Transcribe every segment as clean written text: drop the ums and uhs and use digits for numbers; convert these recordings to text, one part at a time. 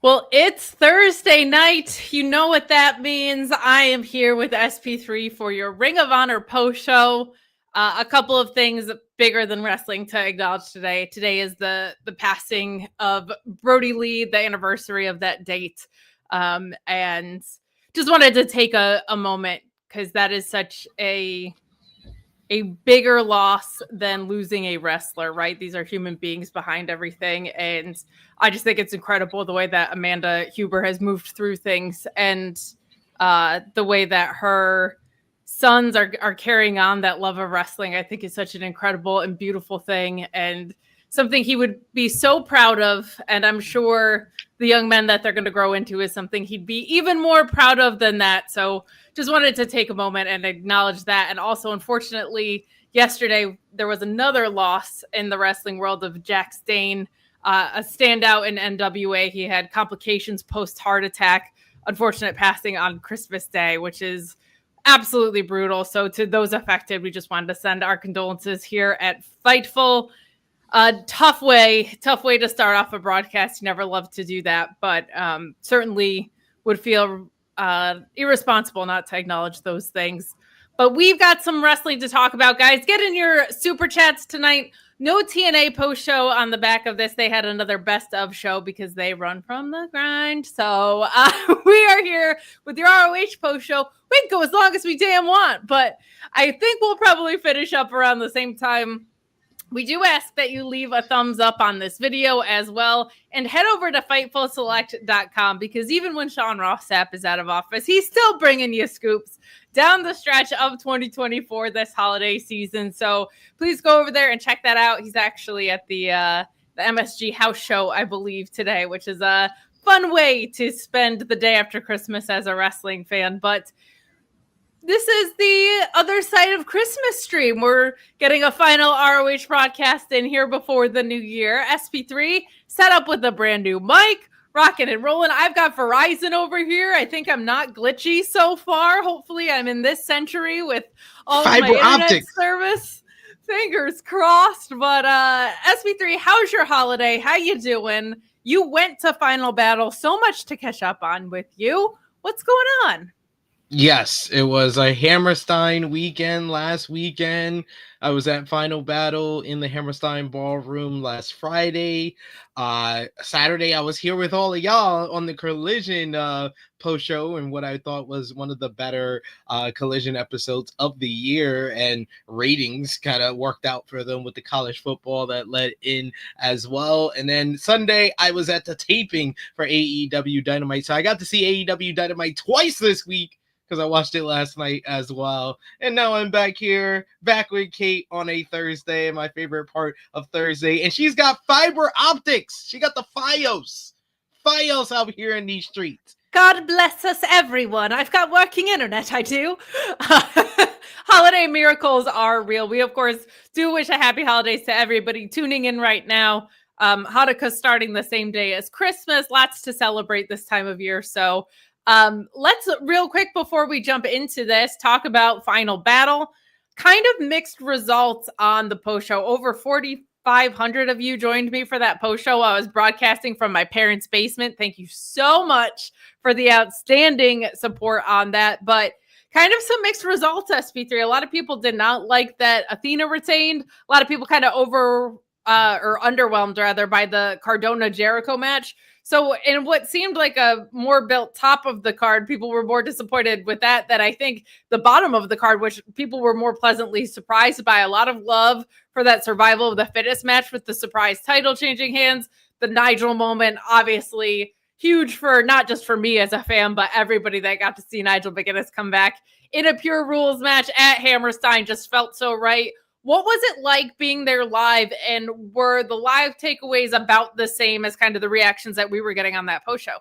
Well, it's Thursday night. You know what that means. I am here with SP3 for your Ring of Honor post show. A couple of things bigger than wrestling to acknowledge today. Today is the passing of Brody Lee, the anniversary of that date. And just wanted to take a moment because that is such a bigger loss than losing a wrestler, right? These are human beings behind everything. And I just think it's incredible the way that Amanda Huber has moved through things and the way that her sons are carrying on that love of wrestling. I think is such an incredible and beautiful thing and something he would be so proud of. And I'm sure the young men that they're going to grow into is something he'd be even more proud of than that. So just wanted to take a moment and acknowledge that. And also, unfortunately, yesterday, there was another loss in the wrestling world of Jack Stain, a standout in NWA. He had complications post-heart attack, unfortunate passing on Christmas Day, which is absolutely brutal. So to those affected, we just wanted to send our condolences here at Fightful. Tough way to start off a broadcast. You never love to do that, but certainly would feel irresponsible not to acknowledge those things. But we've got some wrestling to talk about, guys. Get in your super chats tonight. No TNA post show on the back of this. They had another best of show because they run from the grind. So we are here with your ROH post show. We can go as long as we damn want, but I think we'll probably finish up around the same time. We do ask that you leave a thumbs up on this video as well and head over to FightfulSelect.com because even when Sean Ross Sapp is out of office, he's still bringing you scoops down the stretch of 2024 this holiday season. So please go over there and check that out. He's actually at the MSG house show, I believe, today, which is a fun way to spend the day after Christmas as a wrestling fan. But this is the other side of Christmas stream. We're getting a final ROH broadcast in here before the new year. SP3 set up with a brand new mic, rocking and rolling. I've got Verizon over here. I think I'm not glitchy so far. Hopefully I'm in this century with all of my internet service. Fingers crossed. But SP3, how's your holiday? How you doing? You went to Final Battle. So much to catch up on with you. What's going on? Yes, it was a Hammerstein weekend last weekend. I was at Final Battle in the Hammerstein Ballroom last Friday. Saturday, I was here with all of y'all on the Collision post show and what I thought was one of the better Collision episodes of the year, and ratings kind of worked out for them with the college football that led in as well. And then Sunday, I was at the taping for AEW Dynamite. So I got to see AEW Dynamite twice this week, because I watched it last night as well. And now I'm back with Kate on a Thursday, my favorite part of Thursday. And she's got fiber optics. She got the Fios out here in these streets. God bless us, everyone. I've got working internet, I do. Holiday miracles are real. We, of course, do wish a happy holidays to everybody tuning in right now. Hanukkah starting the same day as Christmas. Lots to celebrate this time of year. So let's real quick before we jump into this, talk about Final Battle. Kind of mixed results on the post show. Over 4,500 of you joined me for that post show. I was broadcasting from my parents' basement. Thank you so much for the outstanding support on that. But kind of some mixed results, SP3. A lot of people did not like that Athena retained. A lot of people kind of underwhelmed rather by the Cardona Jericho match. So in what seemed like a more built top of the card, people were more disappointed with that I think the bottom of the card, which people were more pleasantly surprised by. A lot of love for that survival of the fittest match with the surprise title changing hands. The Nigel moment, obviously huge for not just for me as a fan, but everybody that got to see Nigel McGuinness come back in a pure rules match at Hammerstein. Just felt so right. What was it like being there live, and were the live takeaways about the same as kind of the reactions that we were getting on that post show?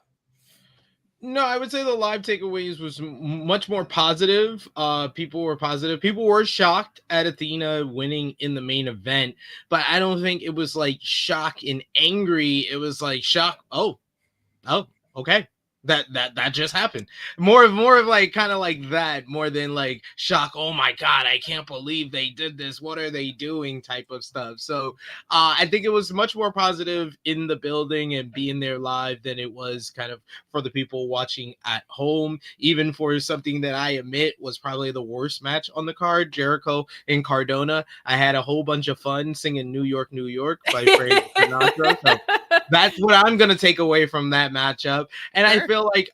No, I would say the live takeaways was much more positive. People were positive. People were shocked at Athena winning in the main event, but I don't think it was like shock and angry. It was like shock. Oh, okay. That just happened. More of like kind of like that, more than like shock. Oh my god, I can't believe they did this. What are they doing? Type of stuff. So I think it was much more positive in the building and being there live than it was kind of for the people watching at home. Even for something that I admit was probably the worst match on the card, Jericho and Cardona. I had a whole bunch of fun singing "New York, New York" by Frank Sinatra. So that's what I'm gonna take away from that matchup. And Sure.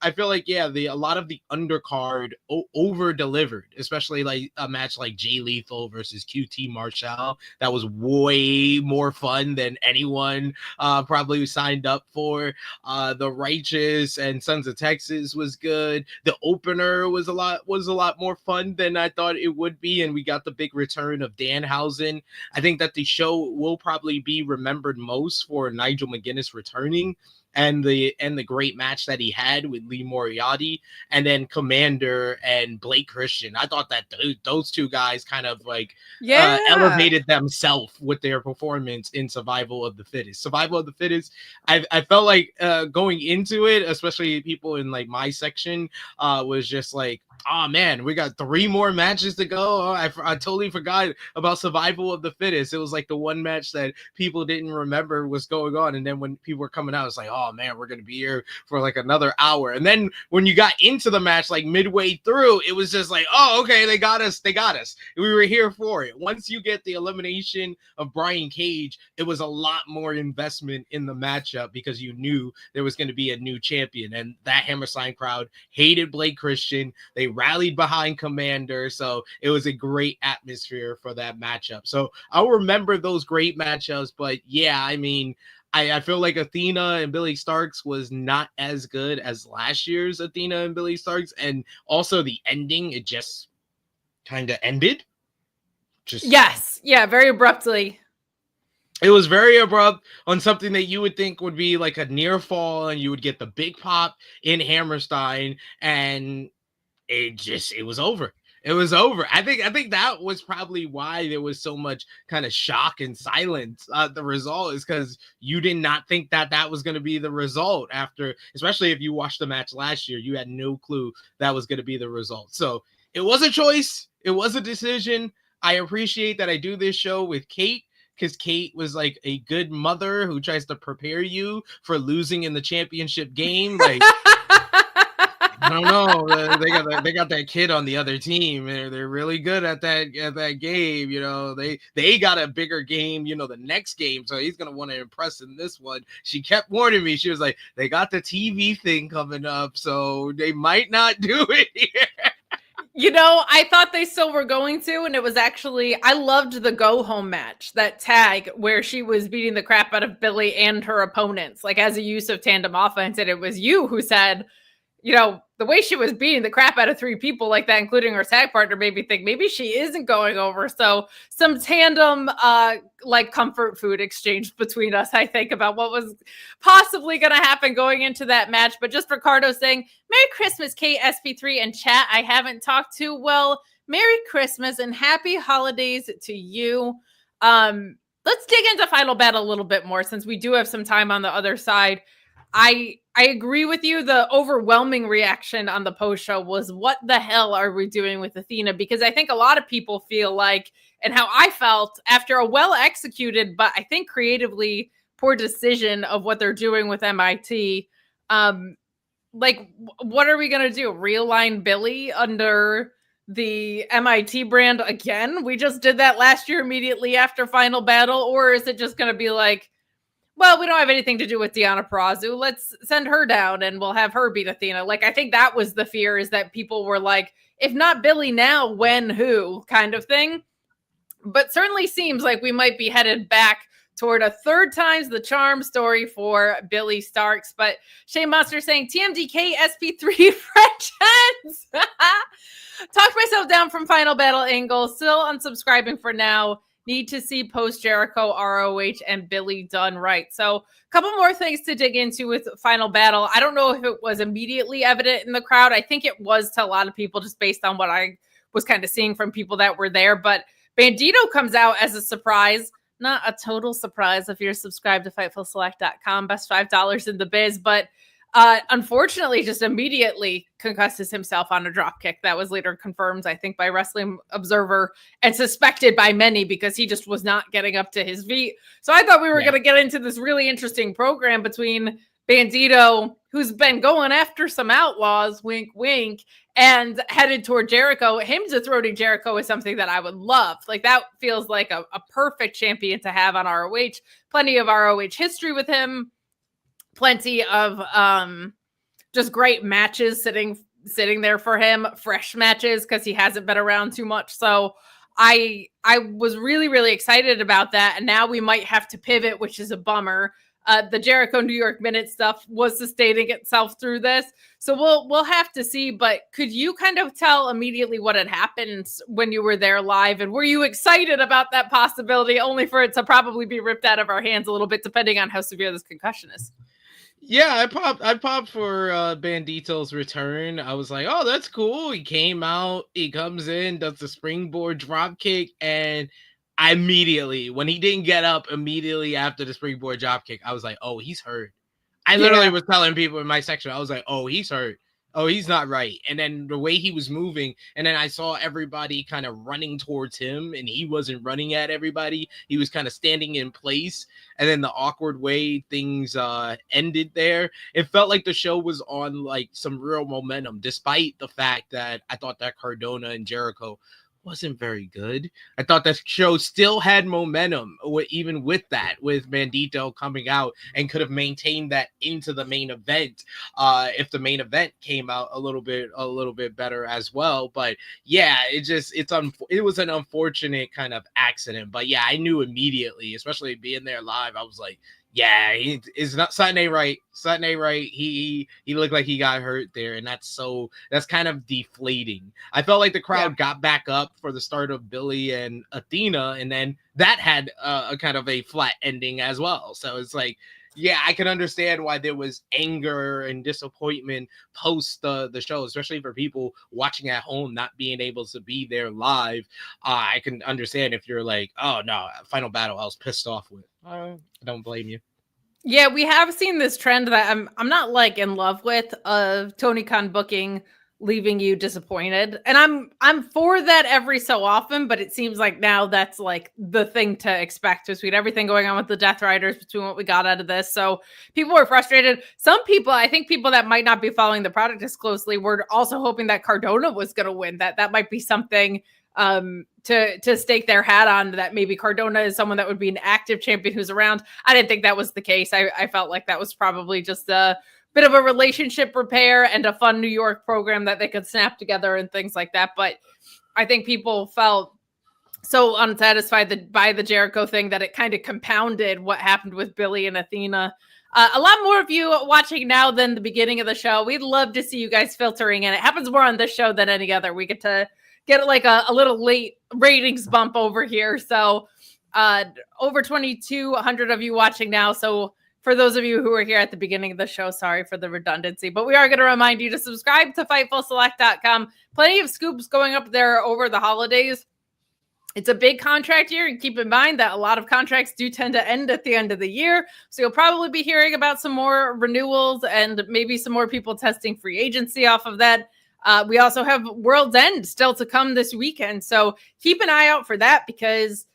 I feel like yeah, a lot of the undercard over delivered, especially like a match like Jay Lethal versus QT Marshall. That was way more fun than anyone probably signed up for. The Righteous and Sons of Texas was good. The opener was a lot more fun than I thought it would be, and we got the big return of Danhausen. I think that the show will probably be remembered most for Nigel McGuinness returning and the great match that he had with Lee Moriarty, and then Komander and Blake Christian. I thought that those two guys kind of like elevated themselves with their performance in Survival of the Fittest. Survival of the Fittest, I felt like going into it, especially people in like my section, was just like, oh man, we got 3 more matches to go. Oh, I totally forgot about Survival of the Fittest. It was like the one match that people didn't remember was going on. And then when people were coming out, it's like, oh man, we're going to be here for like another hour. And then when you got into the match, like midway through, it was just like, oh, okay, they got us. We were here for it. Once you get the elimination of Brian Cage, it was a lot more investment in the matchup because you knew there was going to be a new champion. And that Hammerstein crowd hated Blake Christian. They rallied behind Komander, so it was a great atmosphere for that matchup. So I'll remember those great matchups, but yeah, I mean, I feel like Athena and Billie Starkz was not as good as last year's Athena and Billie Starkz, and also the ending, it just kind of ended. Very abruptly. It was very abrupt on something that you would think would be like a near fall, and you would get the big pop in Hammerstein, and it was over. It was over. I think that was probably why there was so much kind of shock and silence. The result is because you did not think that was going to be the result after, especially if you watched the match last year, you had no clue that was going to be the result. So it was a choice. It was a decision. I appreciate that I do this show with Kate, because Kate was like a good mother who tries to prepare you for losing in the championship game. Like, I don't know. They got that kid on the other team. They're really good at that game. You know, they got a bigger game. You know, the next game, so he's gonna want to impress in this one. She kept warning me. She was like, they got the TV thing coming up, so they might not do it here. You know, I thought they still were going to, and it was actually, I loved the go home match, that tag where she was beating the crap out of Billie and her opponents, like as a use of tandem offense. And it was you who said, you know, the way she was beating the crap out of 3 people like that, including her tag partner, made me think maybe she isn't going over. So some tandem, like comfort food exchange between us, I think, about what was possibly going to happen going into that match. But just Ricardo saying, Merry Christmas, KSP3 and chat I haven't talked to. Well, Merry Christmas and happy holidays to you. Let's dig into Final Battle a little bit more since we do have some time on the other side. I agree with you. The overwhelming reaction on the post show was, what the hell are we doing with Athena? Because I think a lot of people feel like, and how I felt after a well executed, but I think creatively poor decision of what they're doing with M.I.T. Like, what are we going to do? Realign Billie under the M.I.T brand again? We just did that last year immediately after Final Battle. Or is it just going to be like, well, we don't have anything to do with Deonna Purrazzo. Let's send her down and we'll have her beat Athena. Like, I think that was the fear, is that people were like, if not Billie now, when, who kind of thing. But certainly seems like we might be headed back toward a third time's the charm story for Billie Starkz. But Shane Monster saying, TMDK SP3 friends. Talked myself down from Final Battle angle. Still unsubscribing for now. Need to see post Jericho, ROH, and Billie done right. So a couple more things to dig into with Final Battle. I don't know if it was immediately evident in the crowd. I think it was to a lot of people just based on what I was kind of seeing from people that were there. But Bandito comes out as a surprise. Not a total surprise if you're subscribed to FightfulSelect.com. Best $5 in the biz. But Unfortunately, just immediately concusses himself on a drop kick. That was later confirmed, I think, by Wrestling Observer and suspected by many because he just was not getting up to his feet. So I thought we were going to get into this really interesting program between Bandito, who's been going after some outlaws, wink, wink, and headed toward Jericho. Him dethroning Jericho is something that I would love. Like, that feels like a perfect champion to have on ROH. Plenty of ROH history with him. Plenty of just great matches sitting there for him, fresh matches because he hasn't been around too much. So I was really, really excited about that. And now we might have to pivot, which is a bummer. The Jericho New York Minute stuff was sustaining itself through this. So we'll have to see. But could you kind of tell immediately what had happened when you were there live? And were you excited about that possibility, only for it to probably be ripped out of our hands a little bit, depending on how severe this concussion is? Yeah, I popped for Bandito's return. I was like, oh, that's cool. He came out, he comes in, does the springboard drop kick, and I immediately, when he didn't get up immediately after the springboard drop kick, I was like, oh, he's hurt. I literally was telling people in my section, I was like, oh, he's hurt. Oh, he's not right. And then the way he was moving, and then I saw everybody kind of running towards him, and he wasn't running at everybody. He was kind of standing in place. And then the awkward way things ended there, it felt like the show was on like some real momentum, despite the fact that I thought that Cardona and Jericho wasn't very good. I thought that show still had momentum, even with that, with Bandito coming out, and could have maintained that into the main event if the main event came out a little bit better as well. But yeah, it was an unfortunate kind of accident. But yeah, I knew immediately, especially being there live, I was like, yeah, it's not, something ain't right. Something ain't right. He looked like he got hurt there, and that's kind of deflating. I felt like the crowd got back up for the start of Billie and Athena, and then that had a kind of a flat ending as well. So it's like, yeah, I can understand why there was anger and disappointment post the show, especially for people watching at home, not being able to be there live. I can understand if you're like, oh no, Final Battle, I was pissed off with. I don't blame you. Yeah, we have seen this trend that I'm not like in love with, of Tony Khan booking leaving you disappointed. And I'm for that every so often, but it seems like now that's like the thing to expect between everything going on with the Death Riders, between what we got out of this. So people were frustrated. Some people, I think people that might not be following the product as closely, were also hoping that Cardona was going to win. That might be something to stake their hat on, that maybe Cardona is someone that would be an active champion who's around. I didn't think that was the case. I felt like that was probably just a bit of a relationship repair and a fun New York program that they could snap together and things like that. But I think people felt so unsatisfied by the Jericho thing that it kind of compounded what happened with Billie and Athena. A lot more of you watching now than the beginning of the show. We'd love to see you guys filtering in. It happens more on this show than any other. We get to get like a little late ratings bump over here. So over 2,200 of you watching now. So for those of you who were here at the beginning of the show, sorry for the redundancy, but we are going to remind you to subscribe to FightfulSelect.com. Plenty of scoops going up there over the holidays. It's a big contract year, and keep in mind that a lot of contracts do tend to end at the end of the year. So you'll probably be hearing about some more renewals and maybe some more people testing free agency off of that. We also have World's End still to come this weekend. So keep an eye out for that, because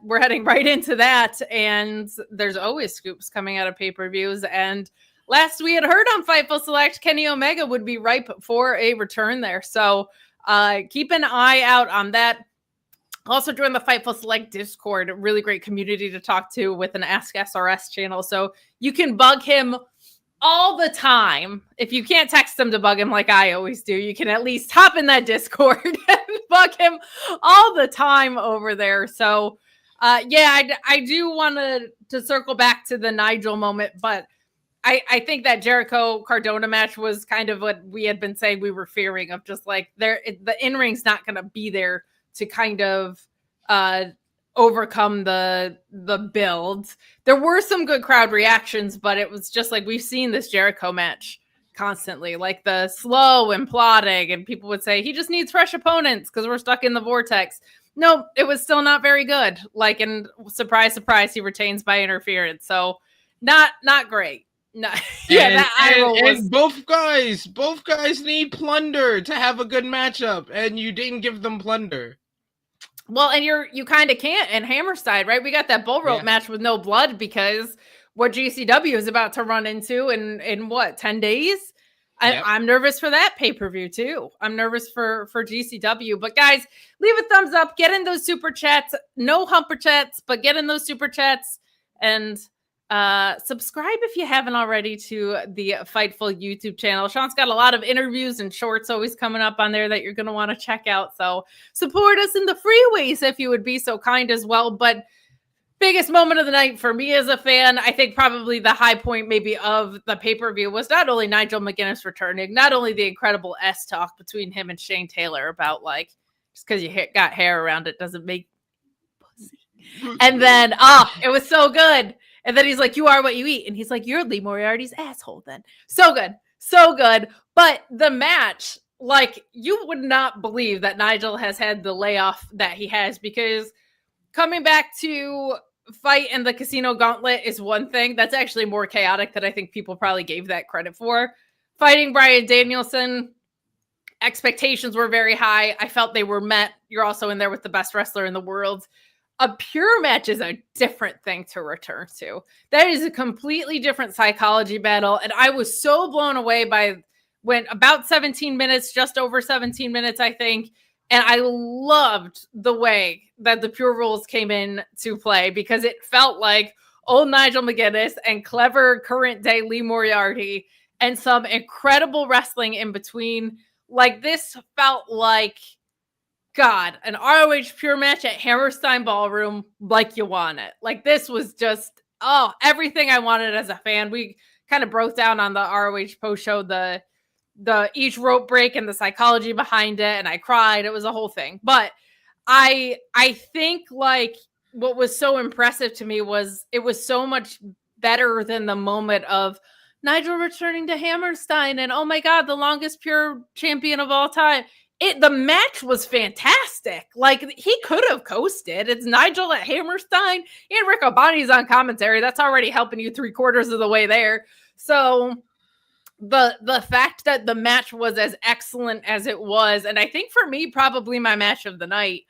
we're heading right into that. And there's always scoops coming out of pay-per-views. And last we had heard on Fightful Select, Kenny Omega would be ripe for a return there. So keep an eye out on that. Also join the Fightful Select Discord, a really great community to talk to with an Ask SRS channel. So you can bug him all the time. If you can't text him to bug him like I always do, you can at least hop in that Discord and bug him all the time over there. So I do want to circle back to the Nigel moment, but I think that Jericho Cardona match was kind of what we had been saying we were fearing, of just like the in-ring's not going to be there to kind of overcome the build. There were some good crowd reactions, but it was just like we've seen this Jericho match constantly, like the slow and plodding, and people would say he just needs fresh opponents because we're stuck in the vortex. No, it was still not very good. Like, and surprise, surprise, he retains by interference. So not great. No, yeah, that eye roll was. And both guys need plunder to have a good matchup, and you didn't give them plunder. Well, and you kind of can't in Hammerstein, right? We got that bull rope match with no blood because what GCW is about to run into in what, 10 days? Yep. I'm nervous for that pay-per-view too. I'm nervous for GCW. But guys, leave a thumbs up, get in those super chats. No humper chats, but get in those super chats and subscribe if you haven't already to the Fightful YouTube channel. Sean's got a lot of interviews and shorts always coming up on there that you're going to want to check out. So support us in the freeways if you would be so kind as well. But biggest moment of the night for me as a fan, I think probably the high point maybe of the pay-per-view was not only Nigel McGuinness returning, not only the incredible S-talk between him and Shane Taylor about like, just because you got hair around it doesn't make pussy. And then, it was so good. And then he's like, you are what you eat. And he's like, you're Lee Moriarty's asshole then. So good. So good. But the match, like, you would not believe that Nigel has had the layoff that he has, because coming back to fight in the Casino Gauntlet is one thing. That's actually more chaotic than I think people probably gave that credit for. Fighting Bryan Danielson, expectations were very high. I felt they were met. You're also in there with the best wrestler in the world. A pure match is a different thing to return to. That is a completely different psychology battle. And I was so blown away by when about 17 minutes, just over 17 minutes, I think. And I loved the way that the pure rules came in to play, because it felt like old Nigel McGuinness and clever current day Lee Moriarty and some incredible wrestling in between. Like, this felt like, God, an ROH pure match at Hammerstein Ballroom like you want it. Like, this was just, everything I wanted as a fan. We kind of broke down on the ROH post show the each rope break and the psychology behind it, and I cried. It was a whole thing. But I think, like, what was so impressive to me was it was so much better than the moment of Nigel returning to Hammerstein and, oh my God, the longest pure champion of all time. The match was fantastic. Like, he could have coasted. It's Nigel at Hammerstein and Rick O'Bonney's on commentary. That's already helping you 3/4 of the way there. So the fact that the match was as excellent as it was, and I think for me, probably my match of the night,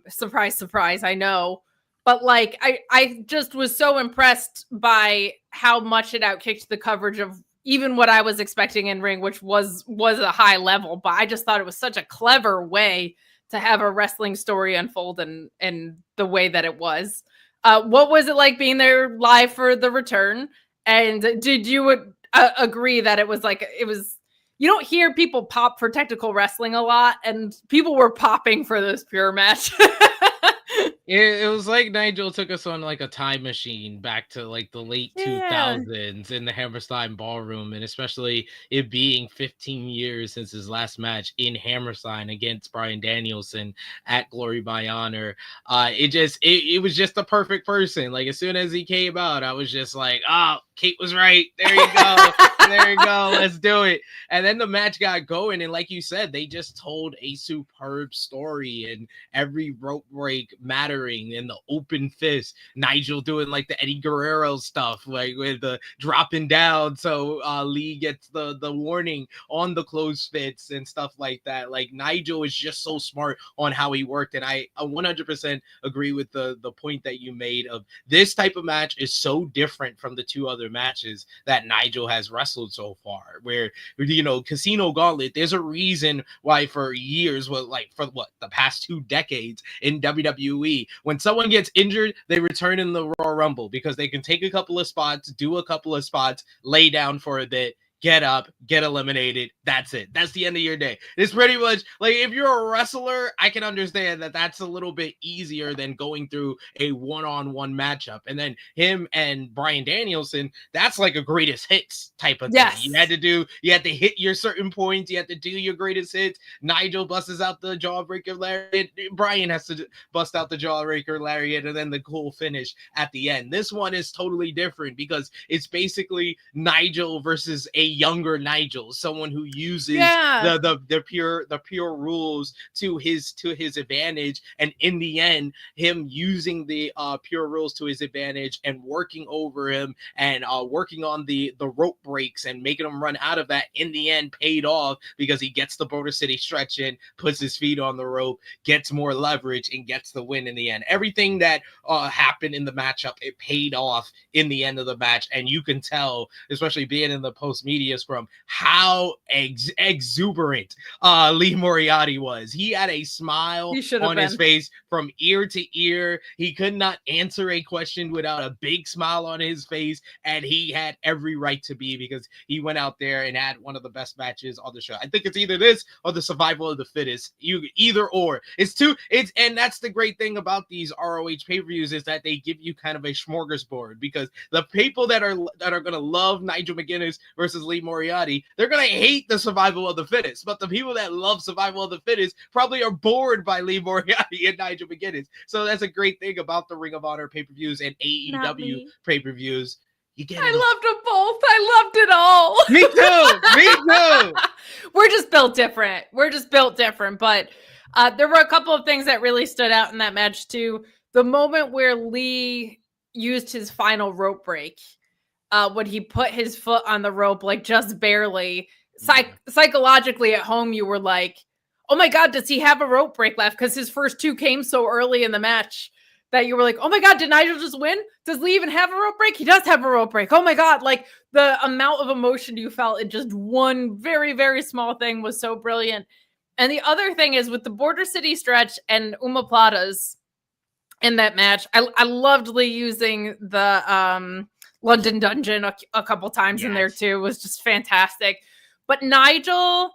surprise, surprise, I know, but like, I just was so impressed by how much it outkicked the coverage of even what I was expecting in ring, which was a high level. But I just thought it was such a clever way to have a wrestling story unfold in the way that it was. What was it like being there live for the return? And did you agree that it was, you don't hear people pop for technical wrestling a lot, and people were popping for this pure match. It was like Nigel took us on like a time machine back to like the late 2000s in the Hammerstein Ballroom, and especially it being 15 years since his last match in Hammerstein against Bryan Danielson at Glory by Honor. It was just the perfect person. Like, as soon as he came out, I was just like, Kate was right. There you go. There you go. Let's do it. And then the match got going, and like you said, they just told a superb story, and every rope break mattering, and the open fist, Nigel doing like the Eddie Guerrero stuff, like with the dropping down, so Lee gets the warning on the closed fists and stuff like that. Like, Nigel is just so smart on how he worked, and I 100% agree with the point that you made of this type of match is so different from the two other matches that Nigel has wrestled so far, where, you know, Casino Gauntlet, there's a reason why for years, the past 2 decades in WWE, when someone gets injured, they return in the Royal Rumble, because they can take a couple of spots, do a couple of spots, lay down for a bit, get up, get eliminated. That's it. That's the end of your day. It's pretty much like, if you're a wrestler, I can understand that that's a little bit easier than going through a one-on-one matchup. And then him and Bryan Danielson, that's like a greatest hits type of thing. Yes. You had to hit your certain points. You had to do your greatest hits. Nigel busts out the jawbreaker lariat. Bryan has to bust out the jawbreaker lariat, and then the cool finish at the end. This one is totally different, because it's basically Nigel versus a younger Nigel, someone who uses the pure rules to his advantage, and in the end, him using the pure rules to his advantage and working over him and working on the rope breaks and making him run out of that, in the end paid off because he gets the Border City stretch in, puts his feet on the rope, gets more leverage, and gets the win in the end. Everything that happened in the matchup, it paid off in the end of the match, and you can tell, especially being in the post media scrum, how exuberant Lee Moriarty was. He had a smile on his face from ear to ear. He could not answer a question without a big smile on his face, and he had every right to be, because he went out there and had one of the best matches on the show. I think it's either this or the survival of the fittest. Either or. And that's the great thing about these ROH pay-per-views, is that they give you kind of a smorgasbord, because the people that are going to love Nigel McGuinness versus Lee Moriarty, they're going to hate the survival of the fittest. But the people that love survival of the fittest probably are bored by Lee Moriarty and Nigel McGuinness. So that's a great thing about the Ring of Honor pay-per-views and AEW pay-per-views. I loved them both. I loved it all. Me too. We're just built different. But there were a couple of things that really stood out in that match too. The moment where Lee used his final rope break, when he put his foot on the rope, like just barely. Psychologically at home, you were like, oh my God, does he have a rope break left? Because his first two came so early in the match that you were like, oh my God, did Nigel just win? Does Lee even have a rope break? He does have a rope break. Oh my God. Like, the amount of emotion you felt in just one very, very small thing was so brilliant. And the other thing is, with the Border City stretch and Omoplatas in that match, I loved Lee using the London Dungeon a couple times in there too. It was just fantastic. But Nigel,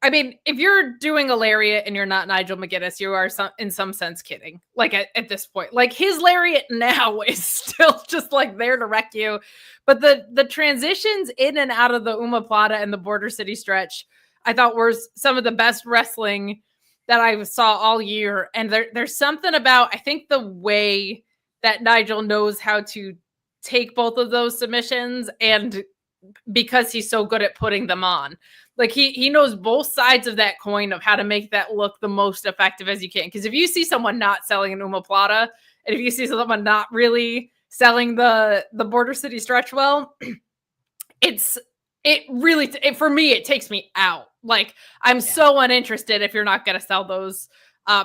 I mean, if you're doing a lariat and you're not Nigel McGuinness, you are in some sense kidding. Like at this point, like his lariat now is still just like there to wreck you. But the transitions in and out of the Omoplata and the Border City stretch, I thought were some of the best wrestling that I saw all year. And there's something about, I think, the way that Nigel knows how to take both of those submissions, and because he's so good at putting them on. Like he knows both sides of that coin of how to make that look the most effective as you can. Because if you see someone not selling an Omoplata, and if you see someone not really selling the Border City stretch well, for me, it takes me out. Like, I'm so uninterested if you're not going to sell those,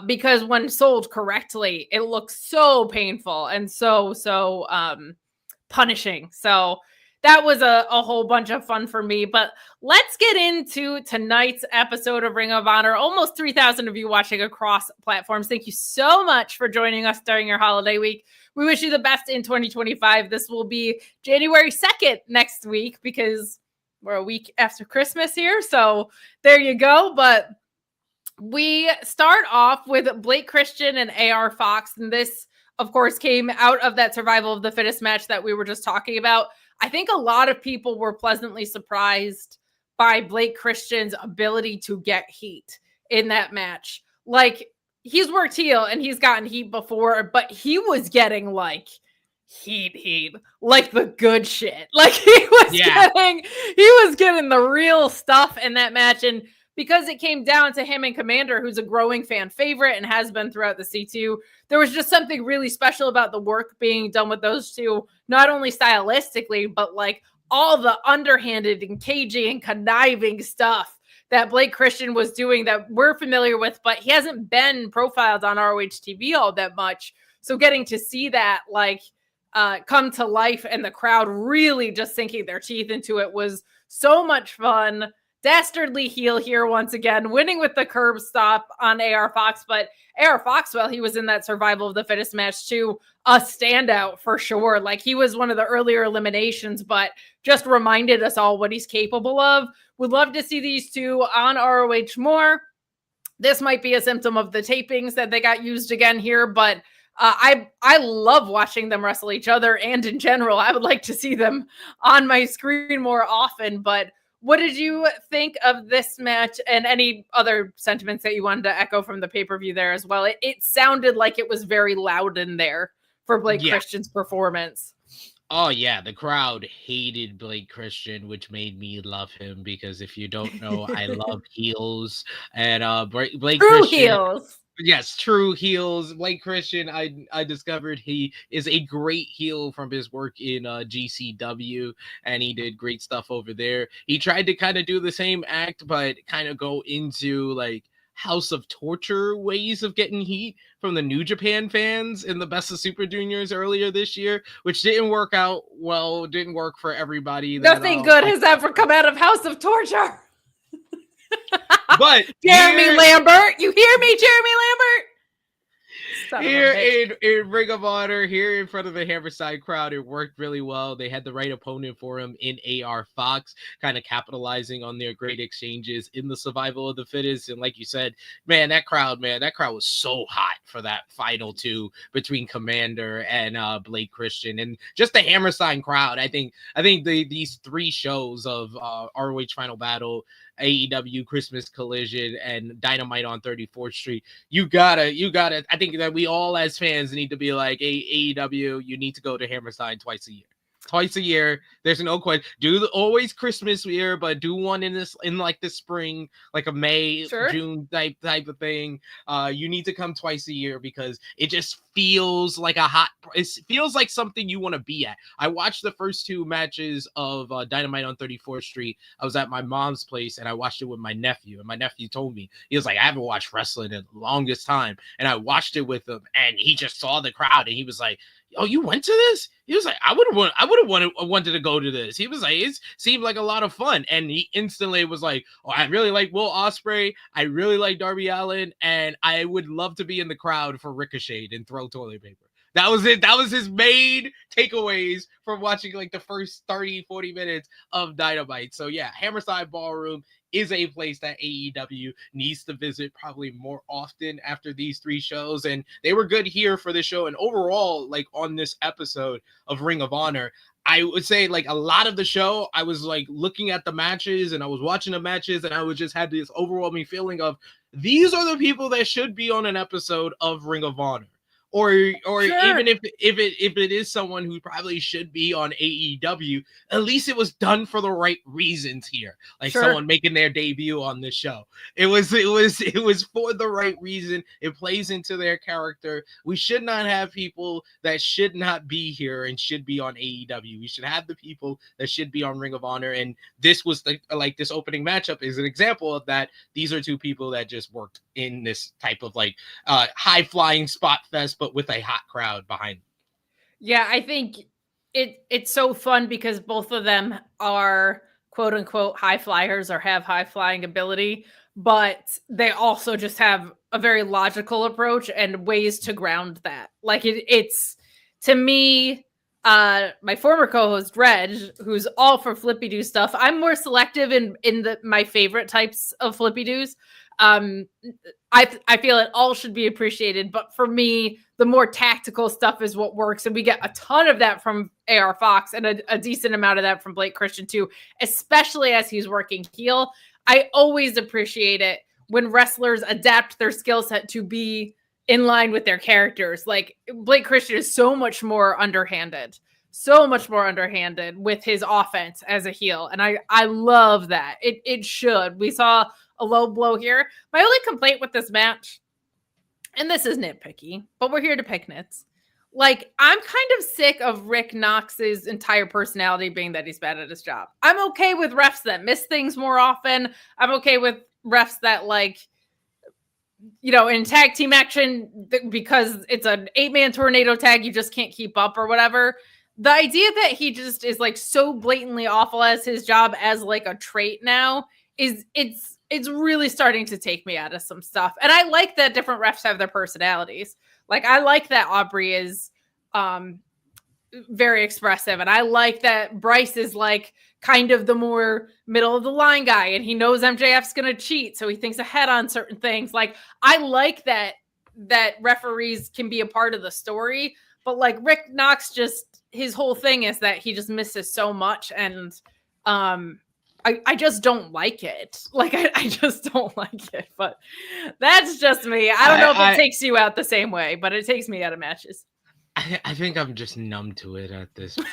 because when sold correctly, it looks so painful and so punishing. So that was a whole bunch of fun for me. But let's get into tonight's episode of Ring of Honor. Almost 3,000 of you watching across platforms. Thank you so much for joining us during your holiday week. We wish you the best in 2025. This will be January 2nd next week, because we're a week after Christmas here. So there you go. But we start off with Blake Christian and AR Fox. And this, of course, came out of that survival of the fittest match that we were just talking about. I think a lot of people were pleasantly surprised by Blake Christian's ability to get heat in that match. Like, he's worked heel and he's gotten heat before, but he was getting like heat, like the good shit. Like he was getting the real stuff in that match. And because it came down to him and Komander, who's a growing fan favorite and has been throughout the C2, there was just something really special about the work being done with those two, not only stylistically, but like all the underhanded and cagey and conniving stuff that Blake Christian was doing that we're familiar with, but he hasn't been profiled on ROH TV all that much. So getting to see that like come to life and the crowd really just sinking their teeth into it was so much fun. Dastardly heel here once again, winning with the curb stop on AR Fox. But AR Fox, well, he was in that survival of the fittest match too, a standout for sure. Like, he was one of the earlier eliminations, but just reminded us all what he's capable of. Would love to see these two on ROH more. This might be a symptom of the tapings that they got used again here, but I love watching them wrestle each other, and in general, I would like to see them on my screen more often. But what did you think of this match, and any other sentiments that you wanted to echo from the pay-per-view there as well? It sounded like it was very loud in there for Blake Christian's performance. Oh yeah, the crowd hated Blake Christian, which made me love him because if you don't know, I love heels and Blake True Christian. heels. Yes, true heels. Blake Christian, I discovered he is a great heel from his work in GCW, and he did great stuff over there. He tried to kind of do the same act, but kind of go into like House of Torture ways of getting heat from the New Japan fans in the Best of Super Juniors earlier this year, which didn't work out well. Didn't work for everybody. That Nothing good has ever come out of House of Torture. But Jeremy Lambert, you hear me, Jeremy Lambert? Here in Ring of Honor, here in front of the Hammerstein crowd, it worked really well. They had the right opponent for him in AR Fox, kind of capitalizing on their great exchanges in the survival of the fittest. And like you said, that crowd was so hot for that final two between Komander and Blake Christian, and just the Hammerstein crowd. I think these three shows of ROH Final Battle, AEW Christmas Collision, and Dynamite on 34th Street. You gotta. I think that we all as fans need to be like, AEW, you need to go to Hammerstein twice a year. Twice a year. There's no question. Always Christmas year, but do one in like the spring, like a May, June type of thing. You need to come twice a year because it just feels like it feels like something you want to be at. I watched the first two matches of Dynamite on 34th Street. I was at my mom's place and I watched it with my nephew, and my nephew told me, he was like, I haven't watched wrestling in the longest time, and I watched it with him, and he just saw the crowd and he was like, oh, you went to this? He was like, I would have wanted to go to this. He was like, it seemed like a lot of fun. And he instantly was like, oh, I really like Will Ospreay. I really like Darby Allin. And I would love to be in the crowd for Ricochet and throw toilet paper. That was it. That was his main takeaways from watching like the first 30, 40 minutes of Dynamite. So yeah, Hammerstein Ballroom is a place that AEW needs to visit probably more often after these three shows. And they were good here for the show. And overall, like on this episode of Ring of Honor, I would say like a lot of the show, I was like looking at the matches and I was watching the matches and I would just had this overwhelming feeling of these are the people that should be on an episode of Ring of Honor. Or even if it is someone who probably should be on AEW, at least it was done for the right reasons here. Like someone making their debut on this show. It was for the right reason. It plays into their character. We should not have people that should not be here and should be on AEW. We should have the people that should be on Ring of Honor. And this was like this opening matchup is an example of that. These are two people that just worked in this type of like high flying spot fest, but with a hot crowd behind them. Yeah, I think it's so fun because both of them are quote unquote high flyers or have high flying ability, but they also just have a very logical approach and ways to ground that. Like it's to me, my former co-host Reg, who's all for flippy do stuff. I'm more selective in my favorite types of flippy doos. I feel it all should be appreciated, but for me, the more tactical stuff is what works, and we get a ton of that from AR Fox and a decent amount of that from Blake Christian too, especially as he's working heel. I always appreciate it when wrestlers adapt their skill set to be in line with their characters. Like Blake Christian is so much more underhanded with his offense as a heel, and I love that. It should. We saw a low blow here. My only complaint with this match, and this is nitpicky, but we're here to pick nits. Like, I'm kind of sick of Rick Knox's entire personality being that he's bad at his job. I'm okay with refs that miss things more often. I'm okay with refs that, like, you know, in tag team action, because it's an 8-man tornado tag, you just can't keep up or whatever. The idea that he just is like so blatantly awful as his job as like a trait now it's really starting to take me out of some stuff. And I like that different refs have their personalities. Like, I like that Aubrey is very expressive. And I like that Bryce is like kind of the more middle of the line guy. And he knows MJF's going to cheat, so he thinks ahead on certain things. Like, I like that referees can be a part of the story. But like Rick Knox, just his whole thing is that he just misses so much. And I just don't like it. Like, I just don't like it, but that's just me. I don't know if it takes you out the same way, but it takes me out of matches. I think I'm just numb to it at this point.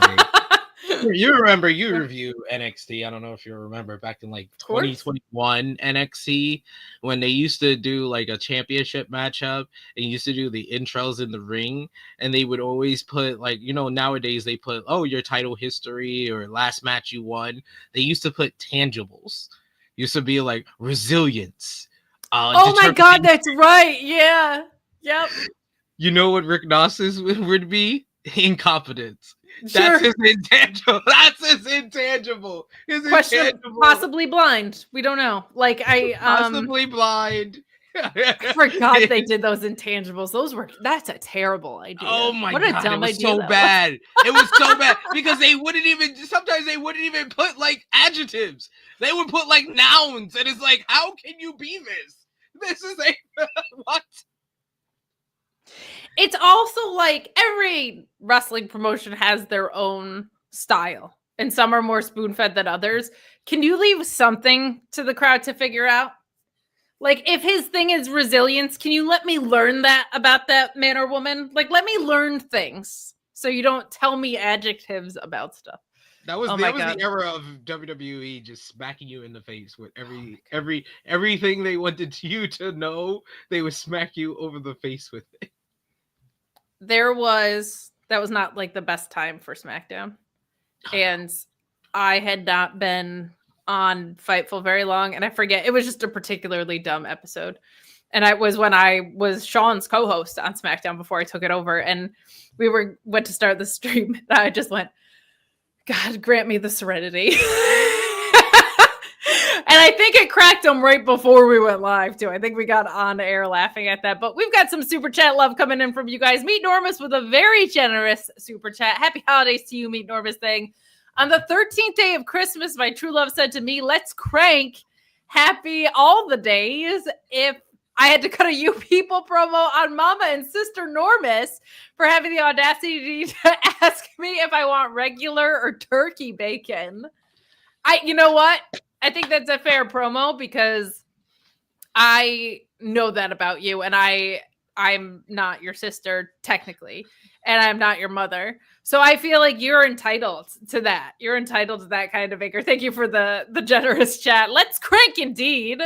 Like, you remember you review NXT. I don't know if you remember back in like 2021 NXT when they used to do like a championship matchup and used to do the intros in the ring, and they would always put like, nowadays they put, oh, your title history or last match you won. They used to put tangibles. Used to be like resilience. Oh my god, that's right. Yeah. Yep. You know what Rick Knox's would be? Incompetence. Sure. That's his intangible. That's his intangible. Intangible. Possibly blind. We don't know. Like possibly blind. I forgot they did those intangibles. That's a terrible idea. Oh my god, what a dumb it was idea so bad. It was so bad because sometimes they wouldn't even put like adjectives. They would put like nouns, and it's like, how can you be this? This is what? It's also like every wrestling promotion has their own style, and some are more spoon-fed than others. Can you leave something to the crowd to figure out? Like, if his thing is resilience, can you let me learn that about that man or woman? Like, let me learn things so you don't tell me adjectives about stuff. That was the era of WWE just smacking you in the face with everything they wanted you to know. They would smack you over the face with it. That was not like the best time for SmackDown. And I had not been on Fightful very long, and I forget, it was just a particularly dumb episode. And it was when I was Sean's co-host on SmackDown before I took it over, and we went to start the stream, and I just went, God, grant me the serenity. And I think it cracked them right before we went live, too. I think we got on air laughing at that. But we've got some super chat love coming in from you guys. Meet Normus with a very generous super chat. Happy holidays to you, Meet Normus thing. On the 13th day of Christmas, my true love said to me, let's crank happy all the days. If I had to cut a You People promo on Mama and Sister Normus for having the audacity to ask me if I want regular or turkey bacon. You know what? I think that's a fair promo because I know that about you, and I'm not your sister technically, and I'm not your mother. So I feel like you're entitled to that. You're entitled to that kind of vigor. Thank you for the generous chat. Let's crank indeed.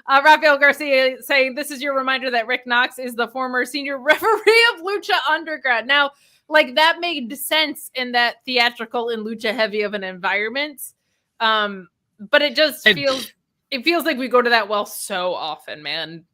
Rafael Garcia saying, this is your reminder that Rick Knox is the former senior referee of Lucha Underground. Now, like, that made sense in that theatrical and lucha heavy of an environment. But it just feels like we go to that well so often, man.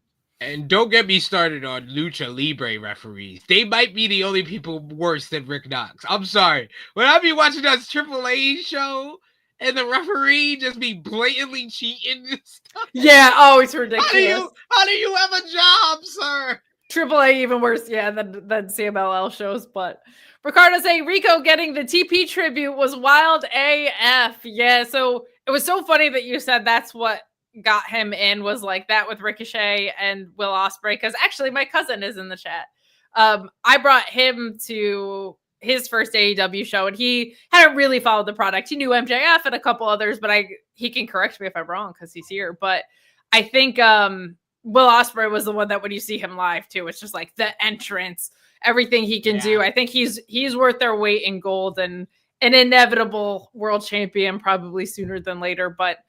And don't get me started on Lucha Libre referees. They might be the only people worse than Rick Knox. I'm sorry. When I be watching that AAA show and the referee just be blatantly cheating and stuff. Yeah, oh, it's ridiculous. How do you have a job, sir? AAA even worse, yeah, than CMLL shows. But Ricardo saying Rico getting the TP tribute was wild AF. Yeah, so it was so funny that you said that's what got him in, was like that with Ricochet and Will Ospreay, because actually my cousin is in the chat. I brought him to his first AEW show, and he hadn't really followed the product. He knew MJF and a couple others, but he can correct me if I'm wrong because he's here. But I think Will Ospreay was the one that when you see him live too, it's just like the entrance, everything he can do. I think he's worth their weight in gold and an inevitable world champion probably sooner than later. But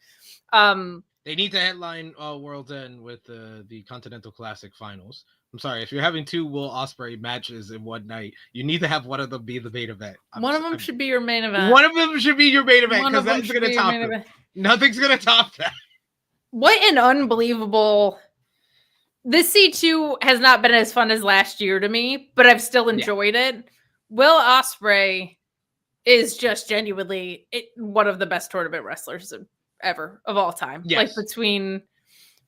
they need to headline World's End with the Continental Classic finals. I'm sorry, if you're having two Will Ospreay matches in one night, you need to have one of them be the main event. One of them should be your main event. One of them should be your main event because that's going to top it. Nothing's going to top that. What an unbelievable... This C2 has not been as fun as last year to me, but I've still enjoyed it. Will Ospreay is just genuinely one of the best tournament wrestlers ever of all time. Yes. Like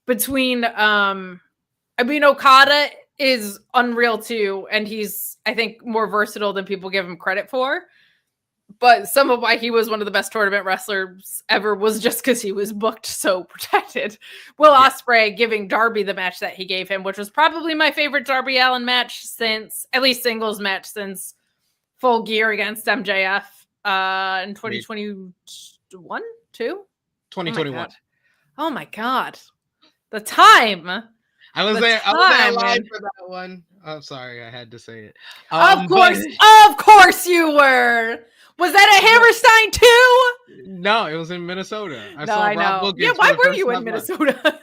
between I mean, Okada is unreal too, and he's, I think, more versatile than people give him credit for. But some of why he was one of the best tournament wrestlers ever was just because he was booked so protected. Will Ospreay giving Darby the match that he gave him, which was probably my favorite Darby Allin match since, at least singles match since Full Gear against MJF in 2021, 2? 2021. Oh my God. The time. I was The there. I was there live time. for that one. I'm sorry, I had to say it. Of But course you were. Was that a Hammerstein too? no, it was in Minnesota. I No, saw I Rob know. Yeah, Wilkins why for the were first you in time live. Minnesota?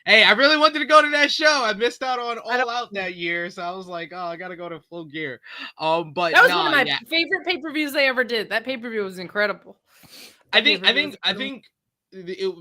Hey, I really wanted to go to that show. I missed out on I don't- All Out that year, so I was like, oh, I gotta go to Full Gear. But That was one nah, of my yeah. favorite pay-per-views they ever did. That pay-per-view was incredible. I think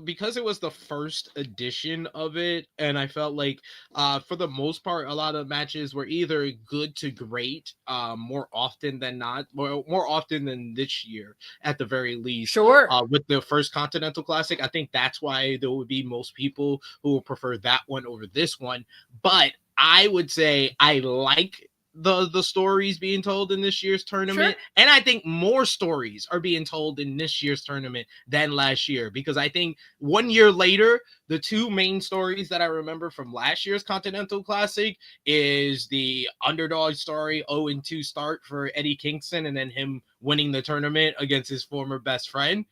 because it was the first edition of it, and I felt like for the most part a lot of matches were either good to great, more often than not, more often than this year at the very least. Sure. With the first Continental Classic, I think that's why there would be most people who will prefer that one over this one. But I would say I like the stories being told in this year's tournament, Sure. and I think more stories are being told in this year's tournament than last year, because I think 1 year later the two main stories that I remember from last year's Continental Classic is the underdog story, 0-2 start for Eddie Kingston, and then him winning the tournament against his former best friend,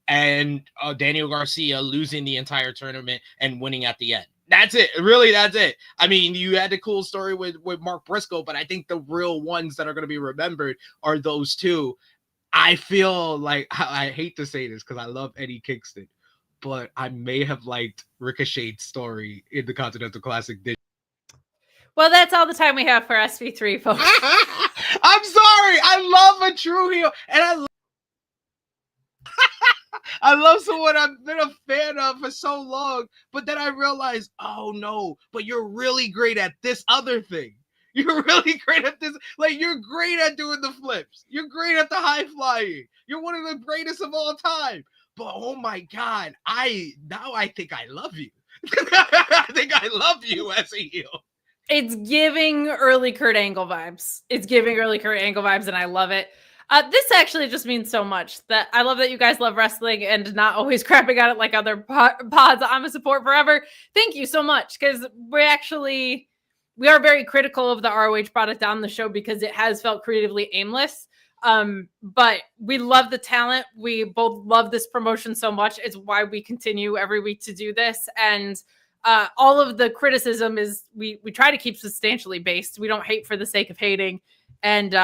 and Daniel Garcia losing the entire tournament and winning at the end. That's it. Really, that's it. I mean, you had a cool story with Mark Briscoe, but I think the real ones that are going to be remembered are those two. I feel like, I hate to say this because I love Eddie Kingston, but I may have liked Ricochet's story in the Continental Classic. Well, that's all the time we have for SV3, folks. I'm sorry. I love a true heel, and I love someone I've been a fan of for so long, but then I realized, oh no, but you're really great at this other thing. You're really great at this. Like, you're great at doing the flips. You're great at the high flying. You're one of the greatest of all time. But oh my God, I think I love you. I think I love you as a heel. It's giving early Kurt Angle vibes. And I love it. This actually just means so much that I love that you guys love wrestling and not always crapping on it like other pods. I'm a support forever. Thank you so much, because we are very critical of the ROH product on the show because it has felt creatively aimless. But we love the talent. We both love this promotion so much. It's why we continue every week to do this. And all of the criticism is we try to keep substantially based. We don't hate for the sake of hating. And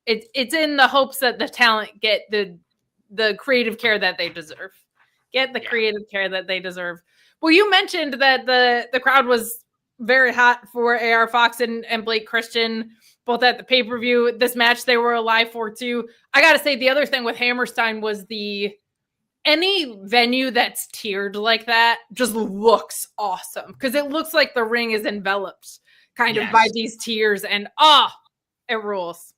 it's in the hopes that the talent get the creative care that they deserve. Creative care that they deserve. Well, you mentioned that the crowd was very hot for AR Fox and Blake Christian, both at the pay-per-view. This match they were alive for too. I gotta say, the other thing with Hammerstein was any venue that's tiered like that just looks awesome, because it looks like the ring is enveloped kind of by these tiers, and it rules.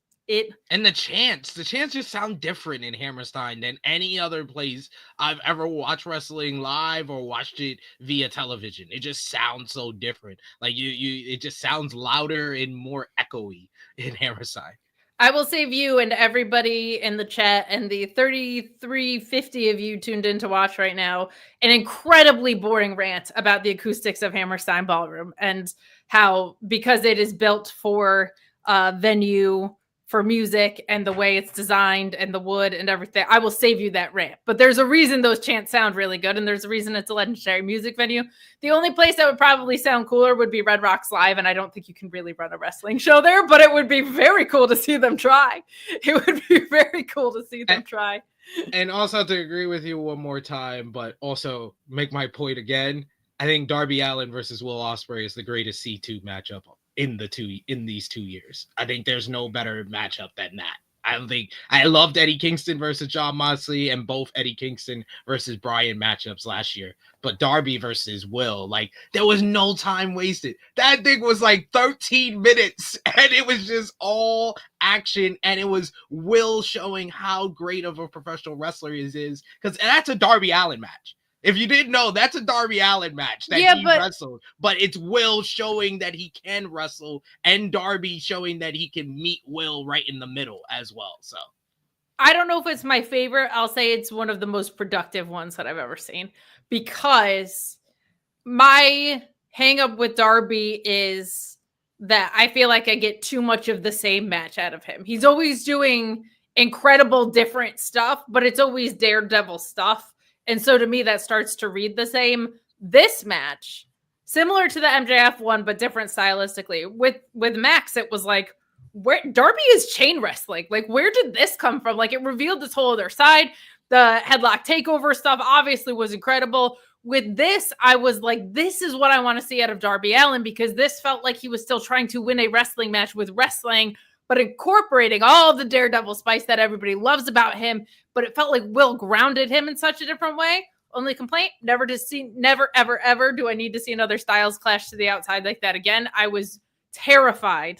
And the chants just sound different in Hammerstein than any other place I've ever watched wrestling live or watched it via television. It just sounds so different. Like it just sounds louder and more echoey in Hammerstein. I will save you and everybody in the chat and the 3,350 of you tuned in to watch right now an incredibly boring rant about the acoustics of Hammerstein Ballroom and how, because it is built for venue, for music, and the way it's designed and the wood and everything, I will save you that rant. But there's a reason those chants sound really good, and there's a reason it's a legendary music venue. The only place that would probably sound cooler would be Red Rocks Live, and I don't think you can really run a wrestling show there, but it would be very cool to see them try. It would be very cool to see them try. And also, to agree with you one more time, but also make my point again, I think Darby Allin versus Will Ospreay is the greatest C2 matchup in these 2 years. I think there's no better matchup than that. I loved Eddie Kingston versus Jon Moxley and both Eddie Kingston versus Bryan matchups last year. But Darby versus Will, like, there was no time wasted. That thing was like 13 minutes and it was just all action, and it was Will showing how great of a professional wrestler he is, because that's a Darby Allin match. If you didn't know, that's a Darby Allin match that he wrestled. But it's Will showing that he can wrestle, and Darby showing that he can meet Will right in the middle as well. So I don't know if it's my favorite. I'll say it's one of the most productive ones that I've ever seen, because my hang up with Darby is that I feel like I get too much of the same match out of him. He's always doing incredible different stuff, but it's always Daredevil stuff. And so to me, that starts to read the same. This match similar to the MJF one, but different stylistically. With Max, it was like, where Darby is chain wrestling. Like, where did this come from? Like, it revealed this whole other side. The headlock takeover stuff obviously was incredible. With this, I was like, this is what I want to see out of Darby Allin, because this felt like he was still trying to win a wrestling match with wrestling, but incorporating all the daredevil spice that everybody loves about him. But it felt like Will grounded him in such a different way. Only complaint, never ever, ever do I need to see another Styles clash to the outside like that again. I was terrified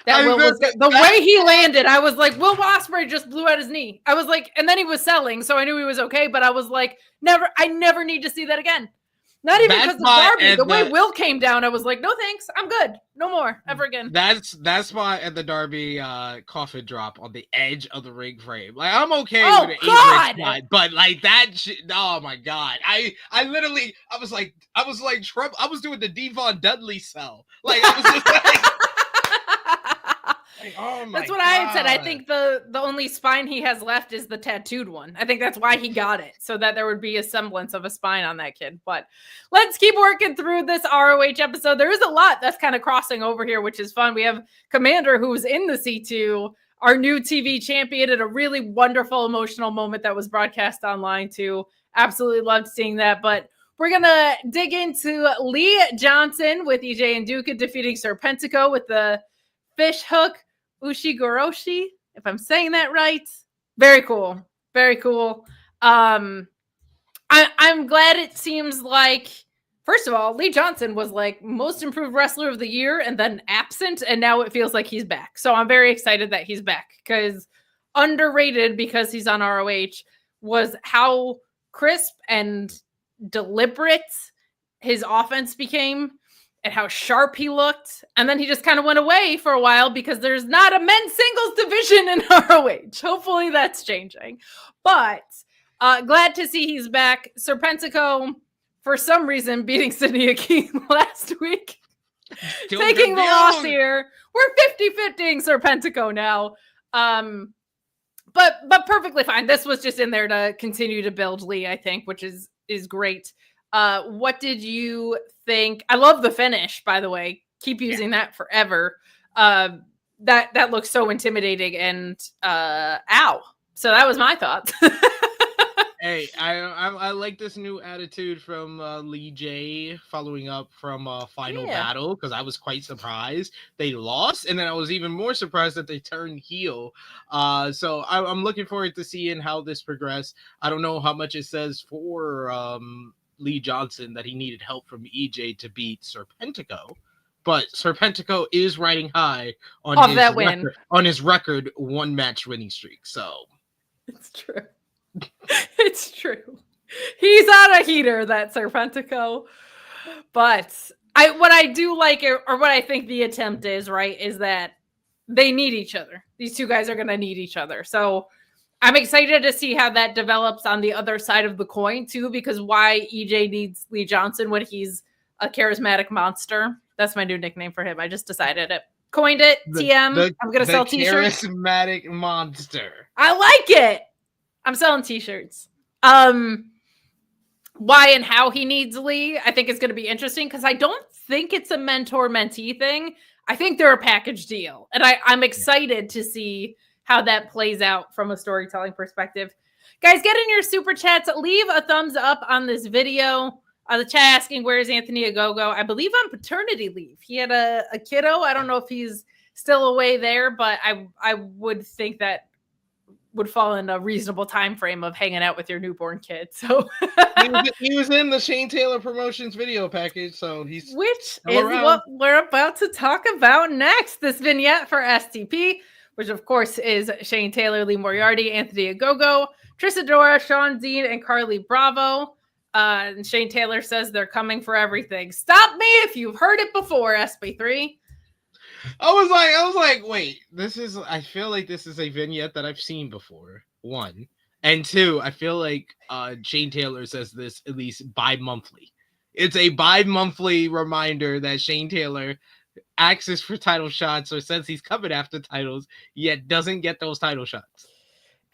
that Will was the way he landed. I was like, Will Ospreay just blew out his knee. I was like, and then he was selling, so I knew he was okay. But I was like, I never need to see that again. Not even because of Darby. The way Will came down, I was like, no thanks, I'm good. No more ever again. That spot at the Darby coffin drop on the edge of the ring frame. Like, I'm okay with an 8-ring spot, but like that shit, oh my god. I literally, I was like Trump. I was doing the Devon Dudley cell. Like, I was just like, oh my that's what God. I had said. I think the only spine he has left is the tattooed one. I think that's why he got it, so that there would be a semblance of a spine on that kid. But let's keep working through this ROH episode. There is a lot that's kind of crossing over here, which is fun. We have Komander, who's in the C2, our new TV champion, at a really wonderful, emotional moment that was broadcast online too. Absolutely loved seeing that. But we're going to dig into Lee Johnson with EJ and Duca defeating Serpentico with the fish hook Ushigoroshi, if I'm saying that right. Very cool. Very cool. I'm glad. It seems like, first of all, Lee Johnson was like most improved wrestler of the year and then absent, and now it feels like he's back. So I'm very excited that he's back, because underrated, because he's on ROH, was how crisp and deliberate his offense became, and how sharp he looked. And then he just kind of went away for a while because there's not a men's singles division in ROH. Hopefully that's changing. But glad to see he's back. Serpentico, for some reason, beating Sydney Akeem last week. Taking the loss here. We're 50-50ing Serpentico now. But perfectly fine. This was just in there to continue to build Lee, I think, which is great. What did you think? I love the finish, by the way. Keep using that forever. That looks so intimidating, and ow. So that was my thoughts. Hey, I like this new attitude from Lee J following up from Final Battle, because I was quite surprised they lost, and then I was even more surprised that they turned heel. So I'm looking forward to seeing how this progresses. I don't know how much it says for Lee Johnson that he needed help from EJ to beat Serpentico, but Serpentico is riding high on his record 1-match winning streak. So it's true. It's true. He's on a heater, that Serpentico. But what I do like, or what I think the attempt is, right, is that they need each other. These two guys are going to need each other. So I'm excited to see how that develops on the other side of the coin too, because why EJ needs Lee Johnson when he's a charismatic monster. That's my new nickname for him. I just decided it. Coined it. TM. I'm going to sell t-shirts. Charismatic monster. I like it. I'm selling t-shirts. Why and how he needs Lee, I think is going to be interesting, because I don't think it's a mentor-mentee thing. I think they're a package deal. And I'm excited to see how that plays out from a storytelling perspective. Guys, get in your super chats. Leave a thumbs up on this video. The chat asking, where is Anthony Ogogo? I believe on paternity leave. He had a kiddo. I don't know if he's still away there, but I would think that would fall in a reasonable time frame of hanging out with your newborn kid. So he was in the Shane Taylor Promotions video package, so he's which is around. What we're about to talk about next. This vignette for STP, which of course is Shane Taylor, Lee Moriarty, Anthony Ogogo, Trisadora, Sean Dean, and Carly Bravo. And Shane Taylor says they're coming for everything. Stop me if you've heard it before, SB3. I was like, wait, I feel like this is a vignette that I've seen before. 1. And 2, I feel like Shane Taylor says this at least bi-monthly. It's a bi-monthly reminder that Shane Taylor asks for title shots or says he's coming after titles, yet doesn't get those title shots.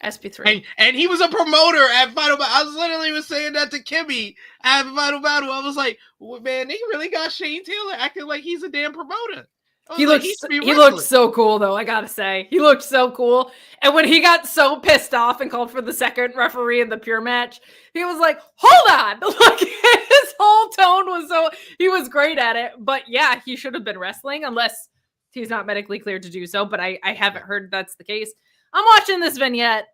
SP3. And he was a promoter at Final Battle. I was literally saying that to Kimmy at Final Battle. I was like, well, man, they really got Shane Taylor acting like he's a damn promoter. He looked so cool, though, I gotta say. He looked so cool. And when he got so pissed off and called for the second referee in the pure match, he was like, hold on! Like, his whole tone was he was great at it. But yeah, he should have been wrestling, unless he's not medically cleared to do so. But I haven't heard that's the case. I'm watching this vignette,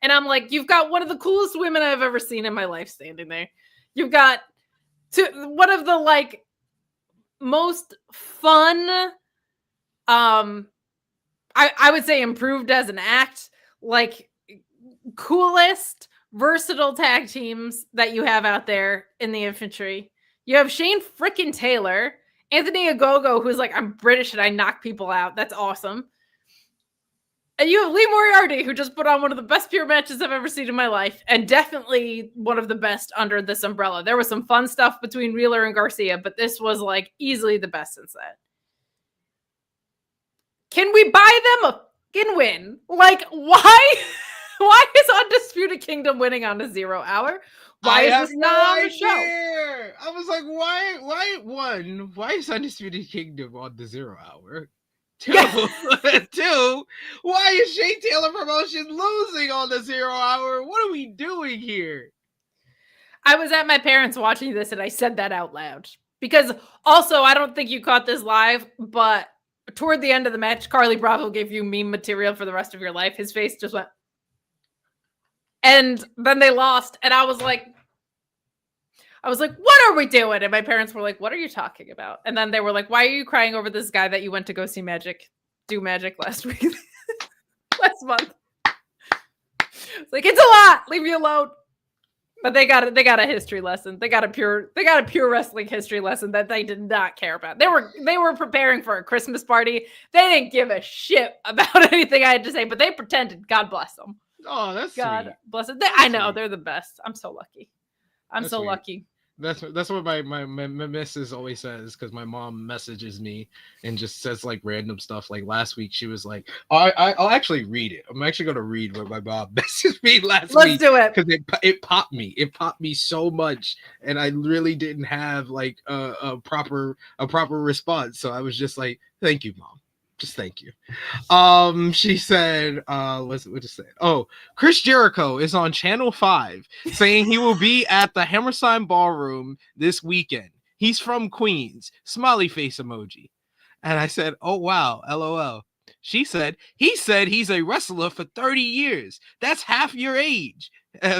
and I'm like, you've got one of the coolest women I've ever seen in my life standing there. You've got one of the, like, most fun, I would say improved as an act, like, coolest, versatile tag teams that you have out there in the infantry. You have Shane frickin' Taylor, Anthony Ogogo, who's like, I'm British and I knock people out. That's awesome. And you have Lee Moriarty, who just put on one of the best pure matches I've ever seen in my life, and definitely one of the best under this umbrella. There was some fun stuff between Wheeler and Garcia, but this was, like, easily the best since then. Can we buy them a fucking win? Like, why is Undisputed Kingdom winning on a 0 hour? Why is this not on the show? I was like, why is Undisputed Kingdom on the 0 hour? Two, why is Shane Taylor Promotions losing on the 0 hour? What are we doing here? I was at my parents watching this, and I said that out loud. Because also, I don't think you caught this live, but toward the end of the match, Carly Bravo gave you meme material for the rest of your life. His face just went. And then they lost, and I was like, what are we doing? And my parents were like, what are you talking about? And then they were like, why are you crying over this guy that you went to go see do magic last week? Last month. It's like, it's a lot. Leave me alone. But they got a history lesson. They got a pure wrestling history lesson that they did not care about. They were preparing for a Christmas party. They didn't give a shit about anything I had to say, but they pretended. God bless them. Oh, that's God sweet. bless it. I know, they're the best. I'm so lucky. I'm so lucky. That's what my missus always says, because my mom messages me and just says like random stuff. Like last week, she was like, I'll actually read it. I'm actually going to read what my mom messaged me last week. Let's do it. Because it popped me. It popped me so much. And I really didn't have like a proper response. So I was just like, thank you, Mom. Just thank you. She said, what did it say? Oh, Chris Jericho is on Channel 5 saying he will be at the Hammerstein Ballroom this weekend. He's from Queens. Smiley face emoji. And I said, oh, wow, LOL. She said, he's a wrestler for 30 years. That's half your age.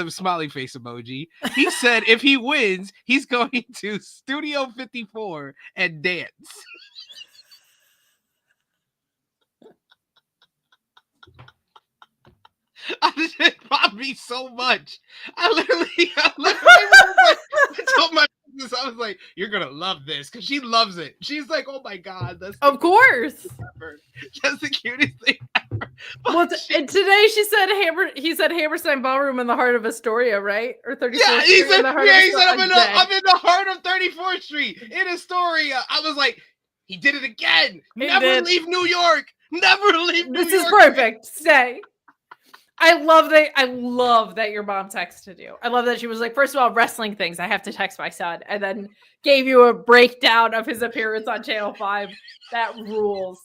Smiley face emoji. He said if he wins, he's going to Studio 54 and dance. It popped me so much. I literally told my business, I was like, "You're gonna love this," because she loves it. She's like, "Oh my god, that's of course, that's the cutest thing ever." Well, and today he said Hammerstein Ballroom in the heart of Astoria, right? Or 34th yeah, Street. he said I'm in the heart of 34th Street in Astoria. I was like, he did it again. Never leave New York. Never leave New York. This is perfect. Stay. I love that your mom texted you. I love that she was like, first of all, wrestling things. I have to text my son. And then gave you a breakdown of his appearance on Channel 5. That rules.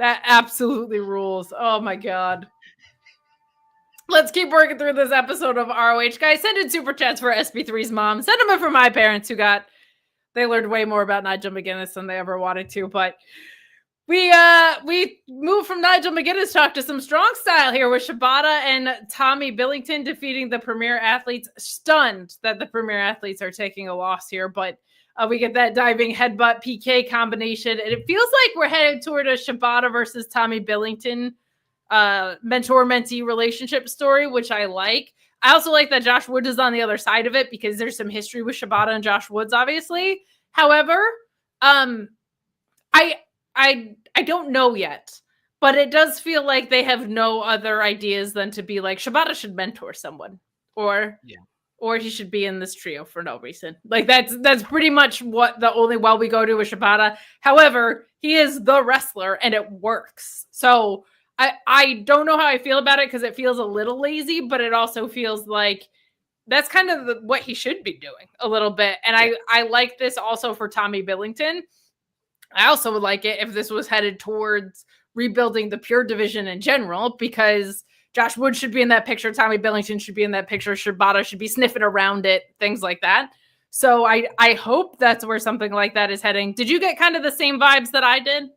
That absolutely rules. Oh my God. Let's keep working through this episode of ROH. Guys, send in super chats for SB3's mom. Send them in for my parents they learned way more about Nigel McGuinness than they ever wanted to, but we moved from Nigel McGuinness talk to some strong style here with Shibata and Tommy Billington defeating the Premier Athletes. Stunned that the Premier Athletes are taking a loss here, but we get that diving headbutt PK combination, and it feels like we're headed toward a Shibata versus Tommy Billington mentor-mentee relationship story, which I like. I also like that Josh Woods is on the other side of it because there's some history with Shibata and Josh Woods, obviously. However, I don't know yet, but it does feel like they have no other ideas than to be like, Shibata should mentor someone, or he should be in this trio for no reason. Like that's pretty much what the only well we go to with Shibata. However, he is the wrestler and it works. So I don't know how I feel about it because it feels a little lazy, but it also feels like that's kind of what he should be doing a little bit. And I like this also for Tommy Billington. I also would like it if this was headed towards rebuilding the pure division in general, because Josh Wood should be in that picture. Tommy Billington should be in that picture. Shibata should be sniffing around it, things like that. So I hope that's where something like that is heading. Did you get kind of the same vibes that I did?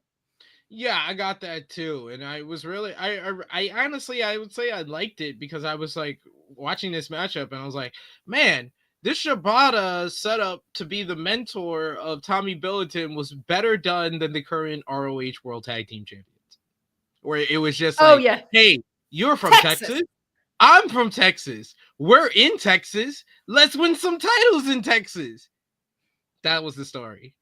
Yeah, I got that too, and I was really, I honestly, I would say I liked it because I was like watching this matchup, and I was like, man, this Shibata set up to be the mentor of Tommy Billington was better done than the current ROH World Tag Team Champions, where it was just like, yeah, hey, you're from Texas. I'm from Texas. We're in Texas. Let's win some titles in Texas. That was the story.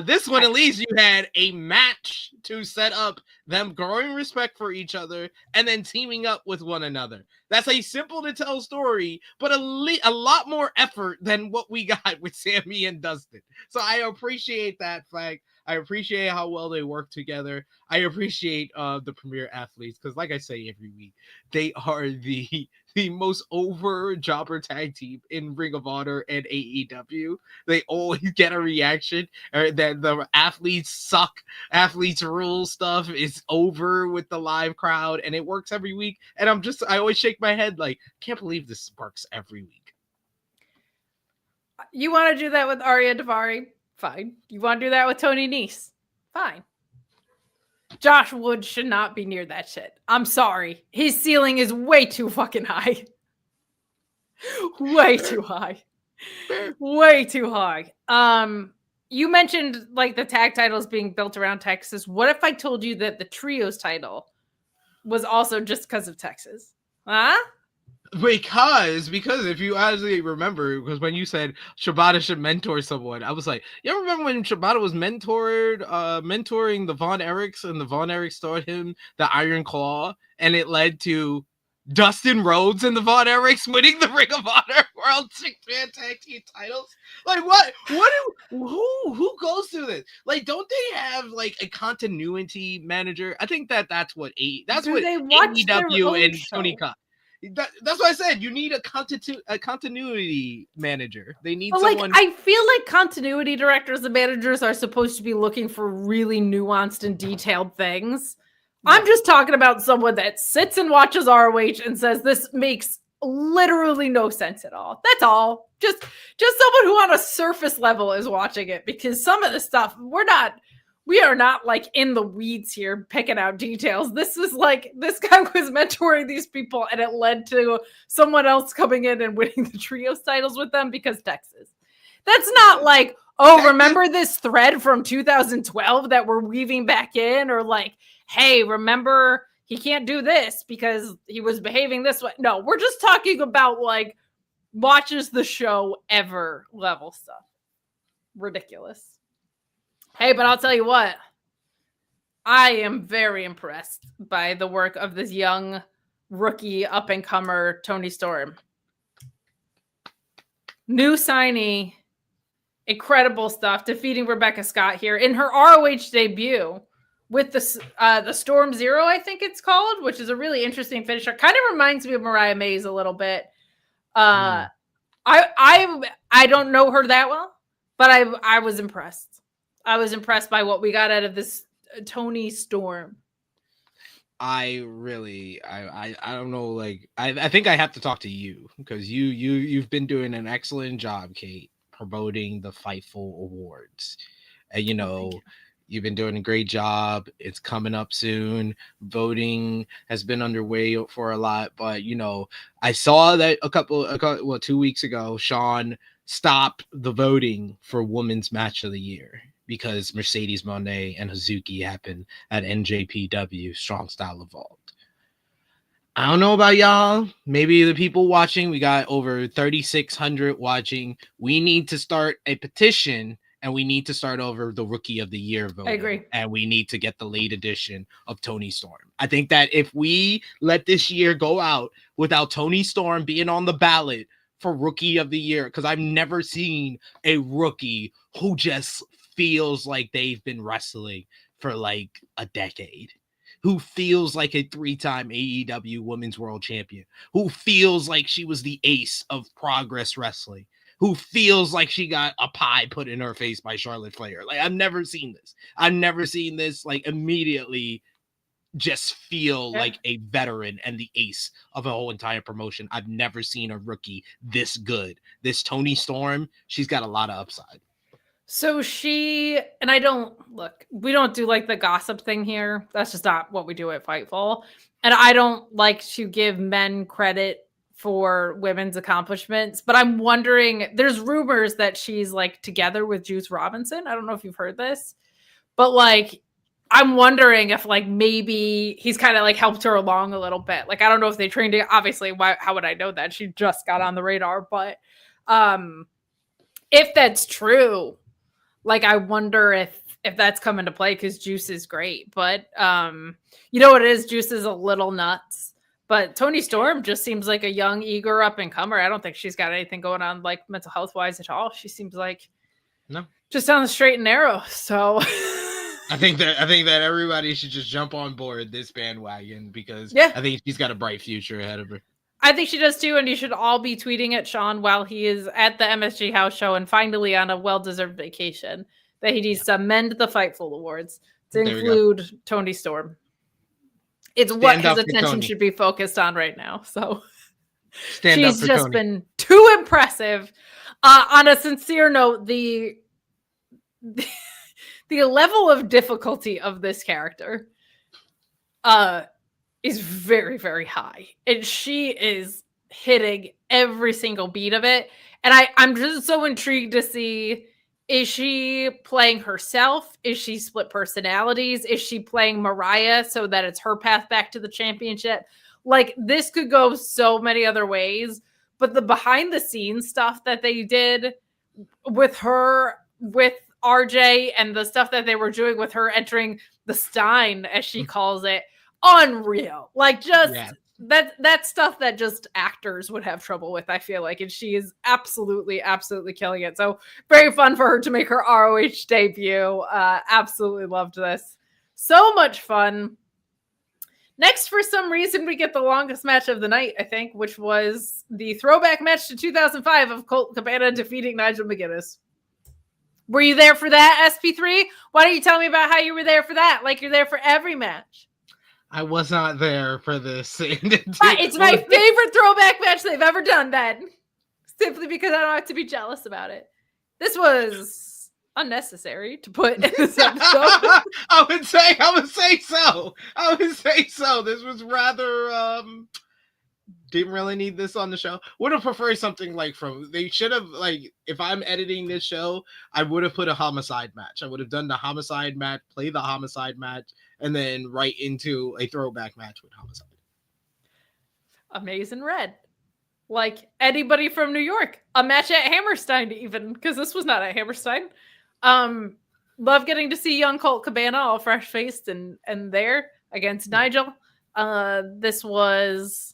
This one, at least, you had a match to set up them growing respect for each other and then teaming up with one another. That's a simple to tell story, but a lot more effort than what we got with Sammy and Dustin. So I appreciate that fact. I appreciate how well they work together. I appreciate the premier athletes because, like I say every week, they are the most over jobber tag team in Ring of Honor and AEW. They always get a reaction. Or that the athletes suck, athletes rule stuff is over with the live crowd, and it works every week. And I always shake my head like, can't believe this works every week. You want to do that with Ariya Daivari? Fine. You want to do that with Toni Nese? Fine. Josh Wood should not be near that shit. I'm sorry. His ceiling is way too fucking high. Way too high. Way too high. You mentioned like the tag titles being built around Texas. What if I told you that the trios title was also just because of Texas? Huh? Because if you actually remember, because when you said Shibata should mentor someone, I was like, you remember when Shibata was mentoring the Von Erichs, and the Von Erichs taught him the Iron Claw, and it led to Dustin Rhodes and the Von Erichs winning the Ring of Honor World 6-Man Tag Team titles? Like, who goes through this? Like, don't they have like a continuity manager? I think that's what AEW and Tony Khan. That's what I said. You need a continuity manager. They need someone. I feel like continuity directors and managers are supposed to be looking for really nuanced and detailed things. Yeah. I'm just talking about someone that sits and watches ROH and says this makes literally no sense at all. That's all. Just someone who on a surface level is watching it, because some of the stuff we are not like in the weeds here picking out details. This is like, this guy was mentoring these people and it led to someone else coming in and winning the trios titles with them because Texas. That's not like, oh, remember this thread from 2012 that we're weaving back in? Or like, hey, remember he can't do this because he was behaving this way. No, we're just talking about like watches the show ever level stuff. Ridiculous. Hey, but I'll tell you what, I am very impressed by the work of this young rookie up-and-comer Toni Storm. New signee, incredible stuff, defeating Rebecca Scott here in her ROH debut with the Storm Zero, I think it's called, which is a really interesting finisher. Kind of reminds me of Mariah Mays a little bit. I don't know her that well, but I was impressed. I was impressed by what we got out of this Toni Storm. I don't know. Like, I think I have to talk to you because you've been doing an excellent job, Kate, promoting the Fightful Awards. And you've been doing a great job. It's coming up soon. Voting has been underway for a lot, but I saw that 2 weeks ago, Sean stopped the voting for Women's Match of the Year because Mercedes Moné and Hazuki happened at NJPW Strong Style Evolved. I don't know about y'all. Maybe the people watching, we got over 3,600 watching. We need to start a petition, and we need to start over the Rookie of the Year vote. I agree. And we need to get the late edition of Toni Storm. I think that if we let this year go out without Toni Storm being on the ballot for Rookie of the Year, because I've never seen a rookie who just feels like they've been wrestling for like a decade, who feels like a 3-time AEW Women's World Champion, who feels like she was the ace of Progress Wrestling, who feels like she got a pie put in her face by Charlotte Flair. Like, I've never seen this. I've never seen this, like, immediately just feel like a veteran and the ace of a whole entire promotion. I've never seen a rookie this good. This Toni Storm, she's got a lot of upside. So we don't do like the gossip thing here. That's just not what we do at Fightful. And I don't like to give men credit for women's accomplishments, but I'm wondering, there's rumors that she's like together with Juice Robinson. I don't know if you've heard this, but like, I'm wondering if like maybe he's kind of like helped her along a little bit. Like, I don't know if they trained it. Obviously, how would I know that? She just got on the radar. But if that's true, like, I wonder if that's come into play, because Juice is great. But you know what it is? Juice is a little nuts. But Toni Storm just seems like a young, eager up-and-comer. I don't think she's got anything going on like mental health-wise at all. She seems like just on the straight and narrow. So I think that everybody should just jump on board this bandwagon, because I think she's got a bright future ahead of her. I think she does too, and you should all be tweeting at Sean while he is at the MSG house show and finally on a well-deserved vacation that he needs to amend the Fightful Awards to include Toni Storm. It's what his attention should be focused on right now. So she's just been too impressive. On a sincere note, the level of difficulty of this character is very, very high. And she is hitting every single beat of it. And I'm just so intrigued to see, is she playing herself? Is she split personalities? Is she playing Mariah so that it's her path back to the championship? Like, this could go so many other ways. But the behind the scenes stuff that they did with her, with RJ, and the stuff that they were doing with her entering the Stein, as she calls it, unreal. Like, just that stuff that just actors would have trouble with, I feel like. And she is absolutely killing it. So very fun for her to make her ROH debut. Absolutely loved this. So much fun. Next, for some reason, we get the longest match of the night, I think, which was the throwback match to 2005 of Colt Cabana defeating Nigel McGuinness. Were you there for that, SP3? Why don't you tell me about how you were there for that? Like, you're there for every match. I was not there for this. It's my favorite throwback match they've ever done, then. Simply because I don't have to be jealous about it. This was unnecessary to put in this episode. I would say so. This was rather didn't really need this on the show. Would have preferred something like they should have, like, if I'm editing this show, I would have put a homicide match. I would have done the homicide match, play the homicide match, and then right into a throwback match with homicide. Amazing Red. Like anybody from New York. A match at Hammerstein even, because this was not at Hammerstein. Love getting to see young Colt Cabana all fresh-faced and there against Nigel. This was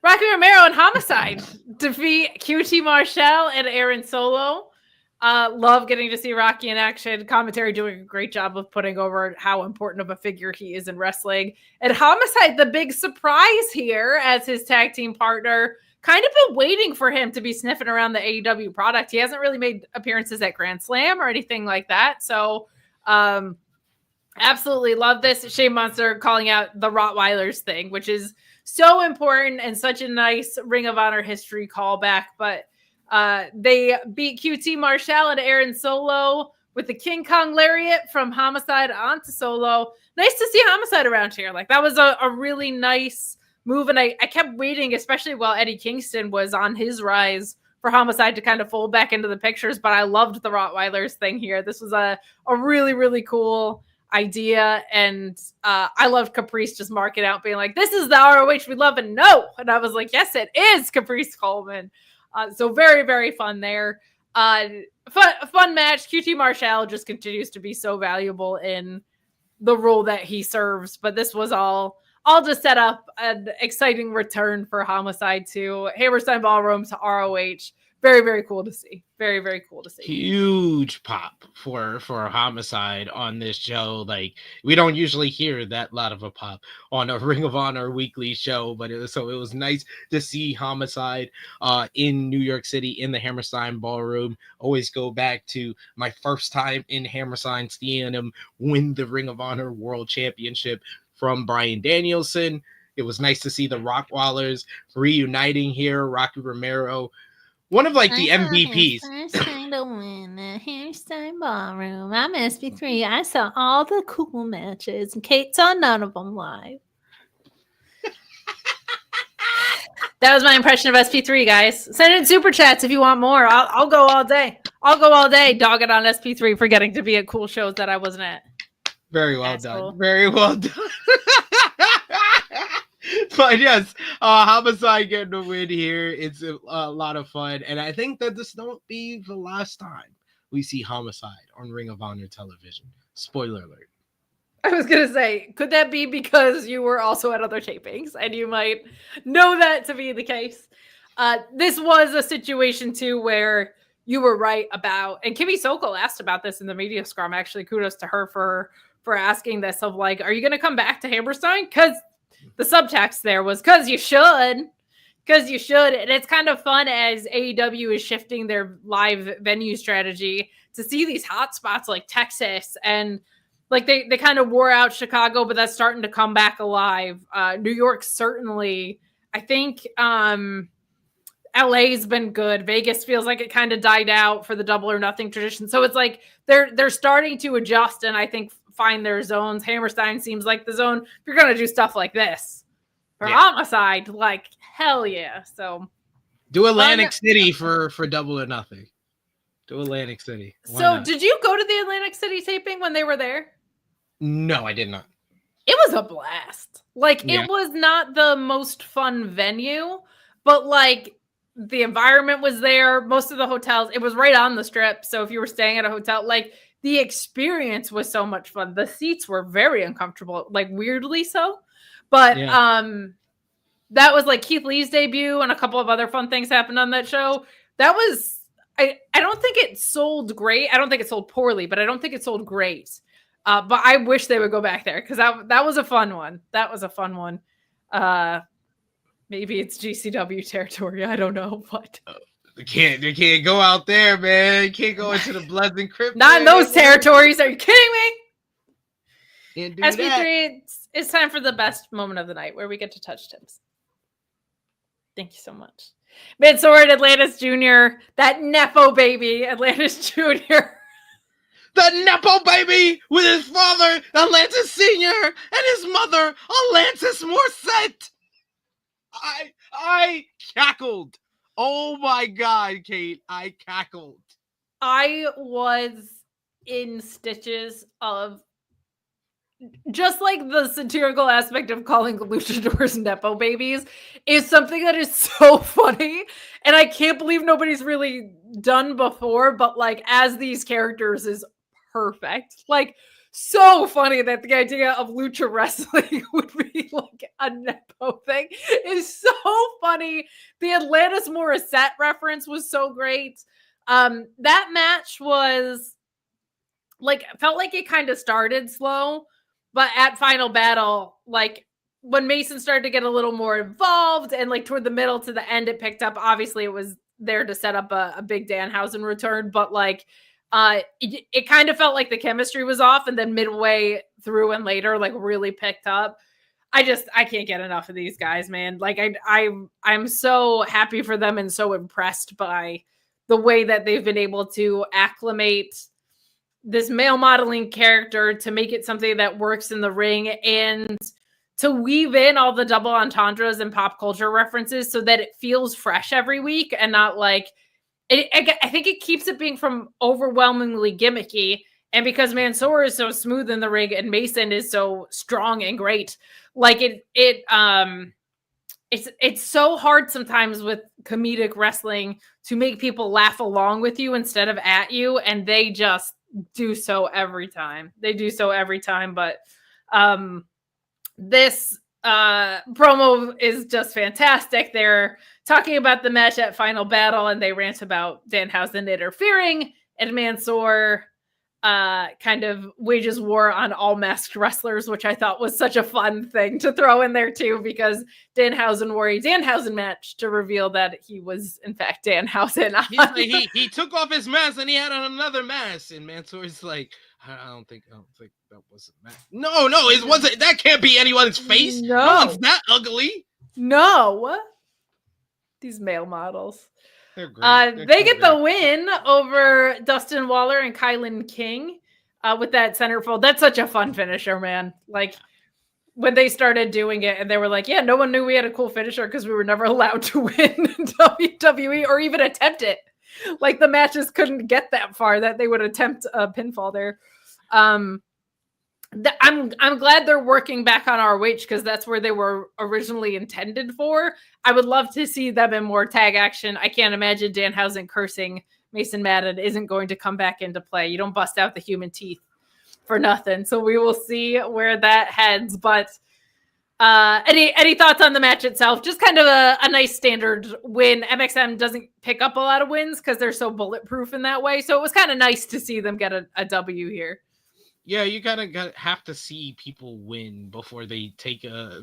Rocky Romero and Homicide defeat QT Marshall and Aaron Solo. Love getting to see Rocky in action. Commentary doing a great job of putting over how important of a figure he is in wrestling. And Homicide, the big surprise here as his tag team partner. Kind of been waiting for him to be sniffing around the AEW product. He hasn't really made appearances at Grand Slam or anything like that. So absolutely love this. Shane Monster calling out the Rottweilers thing, which is so important and such a nice Ring of Honor history callback. But they beat QT Marshall and Aaron Solo with the King Kong Lariat from Homicide onto Solo. Nice to see Homicide around here. Like, that was a really nice move. And I kept waiting, especially while Eddie Kingston was on his rise, for Homicide to kind of fold back into the pictures. But I loved the Rottweilers thing here. This was a really, really cool idea. And I loved Caprice just marking out, being like, this is the ROH we love and know. And I was like, yes, it is Caprice Coleman. So very, very fun there. Fun match. QT Marshall just continues to be so valuable in the role that he serves. But this was all just set up an exciting return for Homicide to Hammerstein Ballroom to ROH. very, very cool to see. Very, very cool to see. Huge pop for Homicide on this show. Like, we don't usually hear that lot of a pop on a Ring of Honor weekly show, but it was nice to see Homicide in New York City in the Hammerstein Ballroom. Always go back to my first time in Hammerstein, seeing him win the Ring of Honor World Championship from Bryan Danielson. It was nice to see the Rockwallers reuniting here. Rocky Romero, one of like the MVPs. First time to win the Hammerstein Ballroom. I'm SB3. I saw all the cool matches, and Kate saw none of them live. That was my impression of SP3, guys. Send in super chats if you want more. I'll go all day. I'll go all day dogging on SP3 for getting to be at cool shows that I wasn't at. Very well done. Very well done. But yes, Homicide getting a win here. It's a lot of fun. And I think that this won't be the last time we see Homicide on Ring of Honor television. Spoiler alert. I was going to say, could that be because you were also at other tapings and you might know that to be the case? This was a situation, too, where you were right about, and Kimmy Sokol asked about this in the media scrum. Actually, kudos to her for asking this of like, are you going to come back to Hammerstein? Because the subtext there was because you should. And it's kind of fun as AEW is shifting their live venue strategy to see these hot spots like Texas and like they kind of wore out Chicago, but that's starting to come back alive. New York, certainly. I think LA's been good. Vegas feels like it kind of died out for the Double or Nothing tradition. So it's like they're starting to adjust and I think find their zones. Hammerstein seems like the zone. If you're going to do stuff like this for Homicide, like hell yeah. So do Atlantic City for Double or Nothing. Do Atlantic City. Why not? Did you go to the Atlantic City taping when they were there? No, I did not. It was a blast. Like it was not the most fun venue, but like the environment was there. Most of the hotels, it was right on the strip. So if you were staying at a hotel, like the experience was so much fun. The seats were very uncomfortable, like weirdly so. But that was like Keith Lee's debut and a couple of other fun things happened on that show. That was, I don't think it sold great. I don't think it sold poorly, but I don't think it sold great. But I wish they would go back there because that was a fun one. That was a fun one. Maybe it's GCW territory. I don't know, but they can't go out there, man. You can't go into the Bloods and Crips. Not in those territories. Are you kidding me? Can't do SP3, it's time for the best moment of the night where we get to touch Tim's. Thank you so much. Mid-sword, Atlantis Jr., that Nepo baby, Atlantis Jr. The Nepo baby with his father, Atlantis Sr., and his mother, Atlantis Morissette. I cackled. Oh my God, Kate, I cackled. I was in stitches of just like the satirical aspect of calling luchadors Nepo babies is something that is so funny. And I can't believe nobody's really done before, but like as these characters is perfect. Like so funny that the idea of lucha wrestling would be like a Nepo thing is so funny. The Atlantis Morissette reference was so great. That match was like, felt like it kind of started slow, but at Final Battle, like when Mason started to get a little more involved and like toward the middle to the end, it picked up. Obviously it was there to set up a big Danhausen return, but like, it kind of felt like the chemistry was off, and then midway through and later, like really picked up. I can't get enough of these guys, man. Like I'm so happy for them and so impressed by the way that they've been able to acclimate this male modeling character to make it something that works in the ring and to weave in all the double entendres and pop culture references so that it feels fresh every week and not like I think it keeps it being from overwhelmingly gimmicky. And because Mansoor is so smooth in the ring and Mason is so strong and great, like it's so hard sometimes with comedic wrestling to make people laugh along with you instead of at you. And they just do so every time. But this promo is just fantastic. They're talking about the match at Final Battle, and they rant about Danhausen interfering, and Mansoor kind of wages war on all masked wrestlers, which I thought was such a fun thing to throw in there too, because Danhausen wore a Danhausen match to reveal that he was in fact Danhausen. He took off his mask and he had on another mask, and Mansoor's like, I don't think that was a mask. No, it wasn't. That can't be anyone's face. No one's that ugly. No, these male models. They're great. They get the win over Dustin Waller and Kylan King with that centerfold. That's such a fun finisher, man. Like when they started doing it and they were like, yeah, no one knew we had a cool finisher because we were never allowed to win in WWE or even attempt it. Like the matches couldn't get that far that they would attempt a pinfall there. I'm glad they're working back on ROH because that's where they were originally intended for. I would love to see them in more tag action. I can't imagine Danhausen cursing Mason Madden isn't going to come back into play. You don't bust out the human teeth for nothing. So we will see where that heads. But any thoughts on the match itself? Just kind of a nice standard win. MXM doesn't pick up a lot of wins because they're so bulletproof in that way. So it was kind of nice to see them get a W here. Yeah, you gotta have to see people win before they take a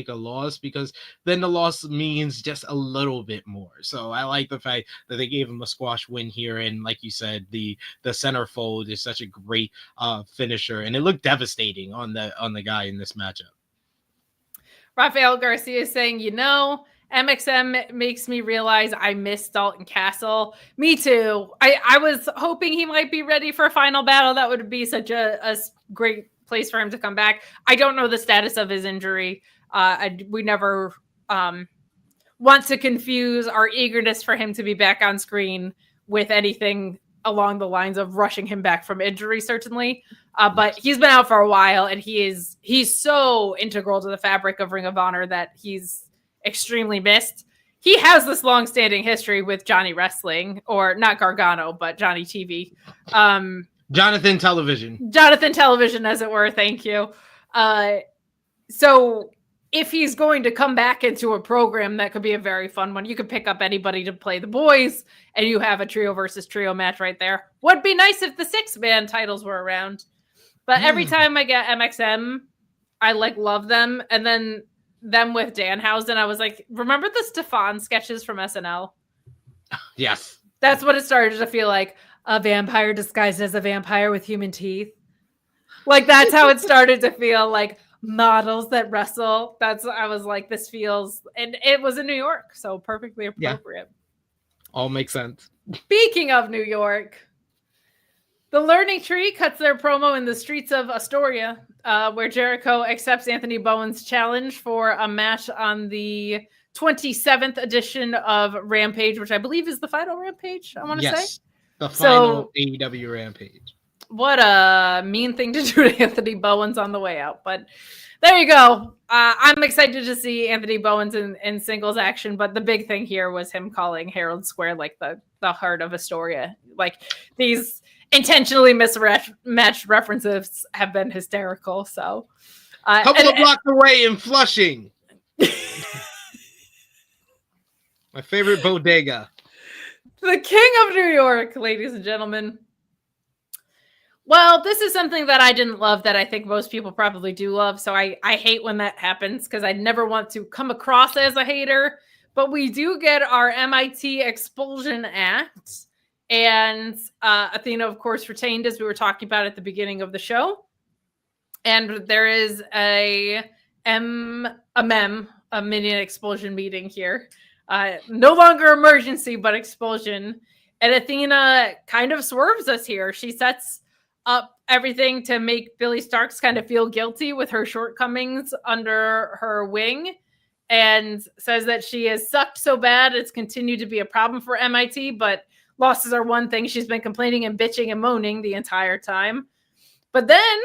loss, because then the loss means just a little bit more. So I like the fact that they gave him a squash win here, and like you said, the centerfold is such a great finisher, and it looked devastating on the guy in this matchup. Rafael Garcia is saying, MXM makes me realize I miss Dalton Castle. Me too. I was hoping he might be ready for a Final Battle. That would be such a great place for him to come back. I don't know the status of his injury. We never want to confuse our eagerness for him to be back on screen with anything along the lines of rushing him back from injury, certainly. But he's been out for a while, and he's so integral to the fabric of Ring of Honor that he's extremely missed. He has this long-standing history with Johnny Wrestling, or not Gargano, but Johnny TV. Jonathan Television. Jonathan Television, as it were. Thank you. So if he's going to come back into a program, that could be a very fun one. You could pick up anybody to play the boys, and you have a trio versus trio match right there. Would be nice if the 6-man titles were around. But every time I get MXM, I love them. And then them with Danhausen, I was like, remember the Stefan sketches from SNL? Yes. That's what it started to feel like. A vampire disguised as a vampire with human teeth. Like, that's how it started to feel, like models that wrestle. I was like, this feels, and it was in New York, so perfectly appropriate. Yeah. All makes sense. Speaking of New York, the Learning Tree cuts their promo in the streets of Astoria, where Jericho accepts Anthony Bowen's challenge for a match on the 27th edition of Rampage, which I believe is the final Rampage, I want to say. The final AEW Rampage. What a mean thing to do to Anthony Bowens on the way out. But there you go. I'm excited to see Anthony Bowens in singles action. But the big thing here was him calling Herald Square like the heart of Astoria. Like, these intentionally mismatched references have been hysterical. So, couple of blocks away in Flushing. My favorite bodega. The king of New York, ladies and gentlemen. Well, this is something that I didn't love that I think most people probably do love. So I hate when that happens because I never want to come across as a hater. But we do get our M.I.T. Expulsion Act. And Athena, of course, retained, as we were talking about at the beginning of the show. And there is a minion expulsion meeting here. No longer emergency, but expulsion. And Athena kind of swerves us here. She sets up everything to make Billie Starkz kind of feel guilty with her shortcomings under her wing, and says that she has sucked so bad it's continued to be a problem for M.I.T, but losses are one thing. She's been complaining and bitching and moaning the entire time. But then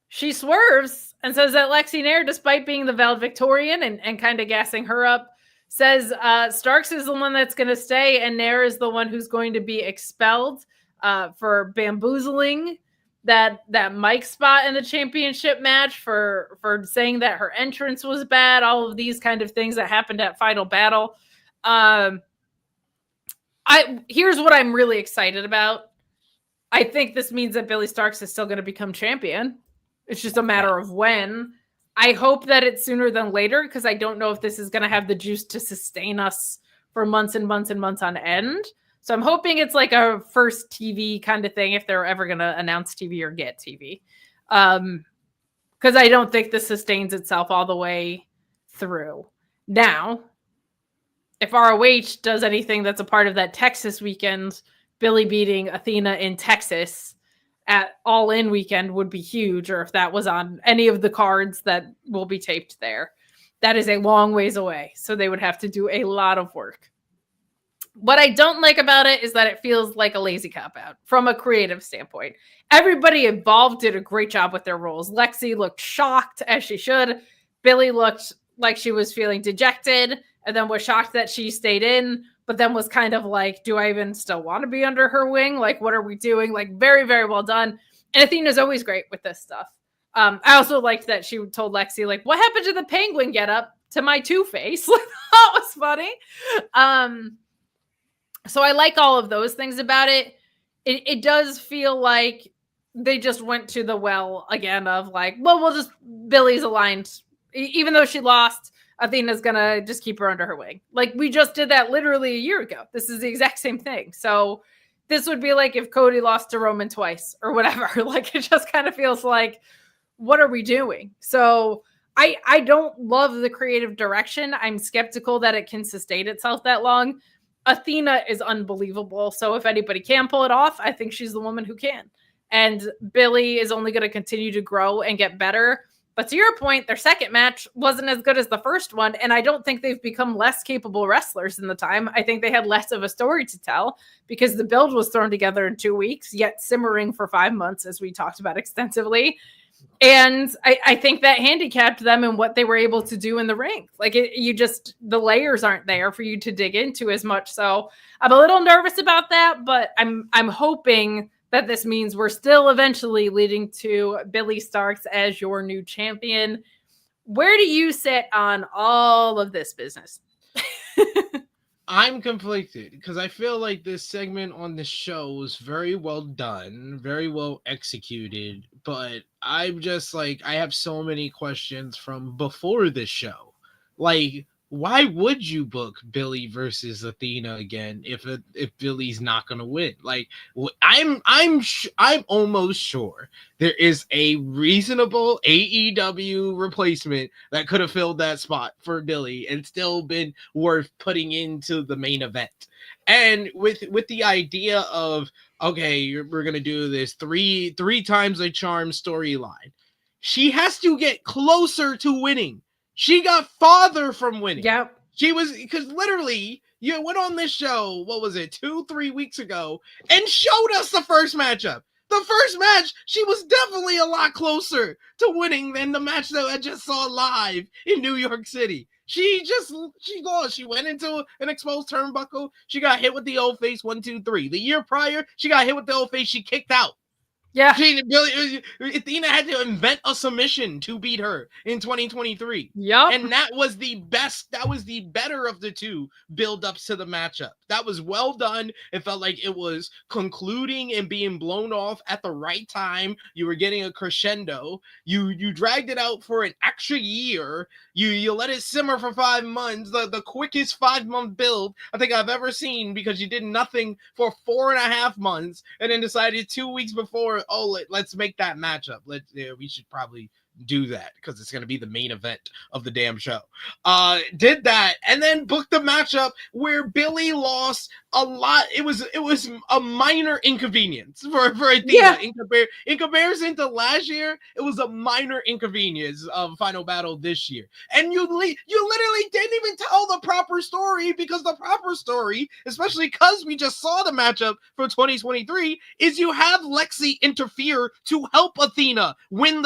she swerves and says that Lexi Nair, despite being the valedictorian and kind of gassing her up, says Starkz is the one that's going to stay and Nair is the one who's going to be expelled for bamboozling that mic spot in the championship match for saying that her entrance was bad, all of these kind of things that happened at Final Battle. Here's what I'm really excited about. I think this means that Billie Starkz is still going to become champion. It's just a matter of when. I hope that it's sooner than later, because I don't know if this is going to have the juice to sustain us for months and months and months on end. So I'm hoping it's like a first TV kind of thing, if they're ever going to announce TV or get TV. Because I don't think this sustains itself all the way through. Now, if ROH does anything that's a part of that Texas weekend, Billie beating Athena in Texas at All In weekend would be huge, or if that was on any of the cards that will be taped there. That is a long ways away, so they would have to do a lot of work. What I don't like about it is that it feels like a lazy cop-out from a creative standpoint. Everybody involved did a great job with their roles. Lexi looked shocked, as she should. Billie looked like she was feeling dejected, and then was shocked that she stayed in, but then was kind of like, do I even still want to be under her wing? Like, what are we doing? Like, very, very well done. And Athena's always great with this stuff. I also liked that she told Lexi, like, what happened to the penguin get up to my Two-Face? That was funny. So I like all of those things about it. It does feel like they just went to the well again of like, well, we'll just, Billie's aligned. Even though she lost, Athena's going to just keep her under her wing. Like, we just did that literally a year ago. This is the exact same thing. So this would be like if Cody lost to Roman twice or whatever. Like, it just kind of feels like, what are we doing? So I don't love the creative direction. I'm skeptical that it can sustain itself that long. Athena is unbelievable. So if anybody can pull it off, I think she's the woman who can. And Billie is only going to continue to grow and get better. But to your point, their second match wasn't as good as the first one. And I don't think they've become less capable wrestlers in the time. I think they had less of a story to tell because the build was thrown together in 2 weeks, yet simmering for 5 months, as we talked about extensively. And I think that handicapped them in what they were able to do in the ring. Like, the layers aren't there for you to dig into as much. So I'm a little nervous about that, but I'm hoping that this means we're still eventually leading to Billie Starkz as your new champion. Where do you sit on all of this business? I'm conflicted because I feel like this segment on the show was very well done, very well executed, but I'm just like, I have so many questions from before this show. Like, why would you book Billie versus Athena again if Billie's not gonna win? Like, I'm almost sure there is a reasonable AEW replacement that could have filled that spot for Billie and still been worth putting into the main event. And with the idea of, okay, we're gonna do this three times a charm storyline, she has to get closer to winning. She got farther from winning. Yep. She was, because literally you went on this show, what was it, 2-3 weeks ago, and showed us the first matchup. The first match, she was definitely a lot closer to winning than the match that I just saw live in New York City. She went into an exposed turnbuckle. She got hit with the old face 1, 2, 3. The year prior, she got hit with the old face. She kicked out. Yeah. Athena had to invent a submission to beat her in 2023. Yep. And that was the better of the two build-ups to the matchup. That was well done. It felt like it was concluding and being blown off at the right time. You were getting a crescendo. You dragged it out for an extra year. You let it simmer for 5 months, the quickest 5-month build I think I've ever seen, because you did nothing for 4.5 months and then decided 2 weeks before, let's make that matchup. We should probably do that because it's going to be the main event of the damn show. Did that and then booked the matchup where Billie lost a lot. It was a minor inconvenience for Athena. Yeah. In comparison to last year, it was a minor inconvenience of Final Battle this year. And you literally didn't even tell the proper story, because the proper story, especially because we just saw the matchup for 2023, is you have Lexi interfere to help Athena win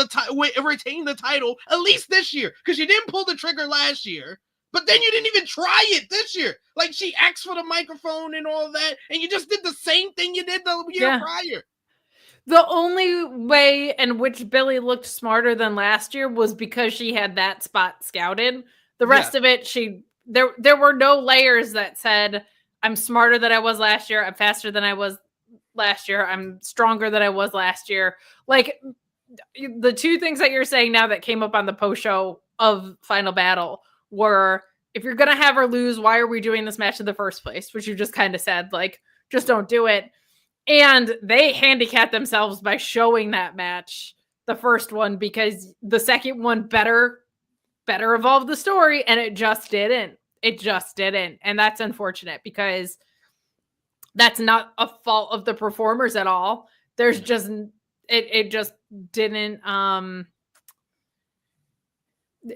retain the title at least this year, because you didn't pull the trigger last year. But then you didn't even try it this year. Like, she asked for the microphone and all that, and you just did the same thing you did the year prior. The only way in which Billie looked smarter than last year was because she had that spot scouted. The rest of it, there were no layers that said, I'm smarter than I was last year, I'm faster than I was last year, I'm stronger than I was last year. Like, the two things that you're saying now that came up on the post show of Final Battle were, if you're going to have her lose, why are we doing this match in the first place? Which you just kind of said, like, just don't do it. And they handicapped themselves by showing that match, the first one, because the second one better evolve the story, and it just didn't. It just didn't. And that's unfortunate, because that's not a fault of the performers at all. There's just it just didn't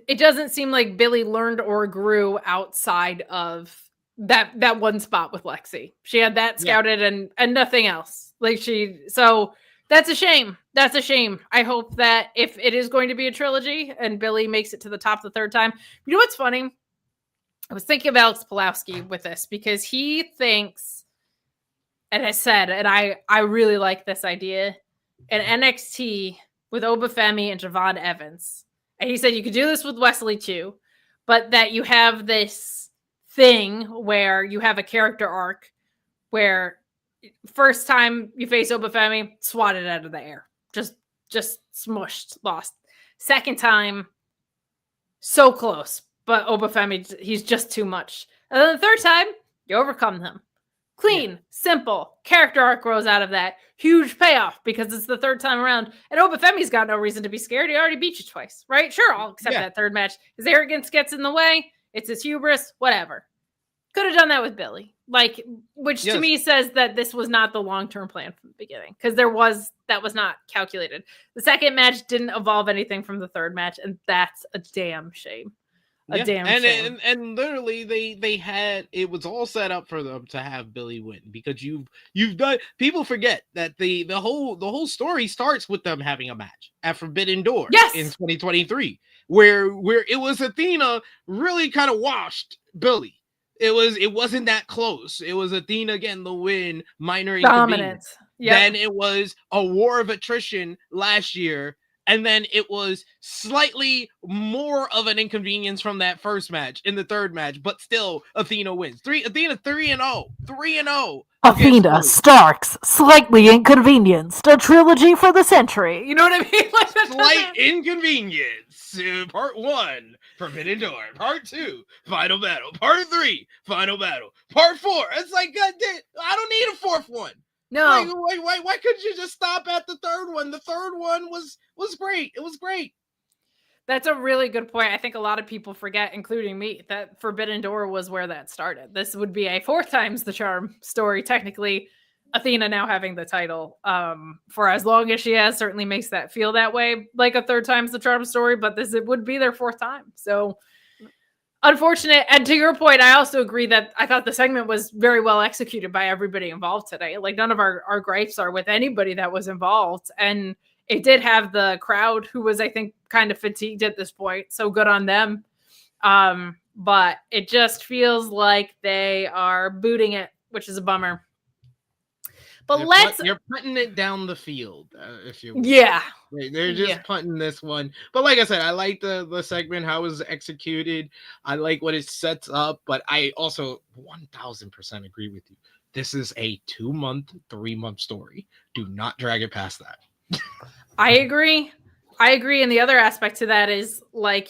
it doesn't seem like Billie learned or grew outside of that one spot with Lexi. She had that scouted and nothing else. So that's a shame. That's a shame. I hope that if it is going to be a trilogy and Billie makes it to the top the third time. You know what's funny? I was thinking of Alex Pulowski with this, because he thinks, and I said, and I really like this idea, an NXT with Obafemi and Javon Evans. And he said you could do this with Wesley too, but that you have this thing where you have a character arc where first time you face Obafemi, swatted out of the air. Just smushed, lost. Second time, so close, but Obafemi, he's just too much. And then the third time, you overcome him. Clean, simple, character arc grows out of that. Huge payoff, because it's the third time around. And Obafemi's got no reason to be scared. He already beat you twice, right? Sure, I'll accept that third match. His arrogance gets in the way. It's his hubris, whatever. Could have done that with Billie. Which to me says that this was not the long-term plan from the beginning, because that was not calculated. The second match didn't evolve anything from the third match, and that's a damn shame. Shame. And literally they had, it was all set up for them to have Billie win, because you've done, people forget that the whole story starts with them having a match at Forbidden Door in 2023, where it was Athena really kind of washed Billie. It wasn't that close. It was Athena getting the win, minor inconvenience. Then it was a war of attrition last year. And then it was slightly more of an inconvenience from that first match in the third match, but still Athena wins. Athena 3-0. 3-0. Athena Starks, slightly inconvenienced, a trilogy for the century. You know what I mean? Slight inconvenience. Part 1, Forbidden Door. Part 2, Final Battle. Part 3, Final Battle. Part 4. It's like, God damn, I don't need a fourth one. No. Why couldn't you just stop at the third one? The third one was great. It was great. That's a really good point. I think a lot of people forget, including me, that Forbidden Door was where that started. This would be a 4 times the charm story. Technically, Athena now having the title for as long as she has certainly makes that feel that way, like a 3rd times the charm story, but it would be their 4th time. So unfortunate. And to your point, I also agree that I thought the segment was very well executed by everybody involved today. Like, none of our gripes are with anybody that was involved. And it did have the crowd, who was, I think, kind of fatigued at this point. So good on them. But it just feels like they are booting it, which is a bummer. But you're putting it down the field, if you will. Yeah. They're just punting this one. But like I said, I like the segment, how it was executed. I like what it sets up. But I also 1000% agree with you. This is a 2-month, 3-month story. Do not drag it past that. I agree. And the other aspect to that is, like,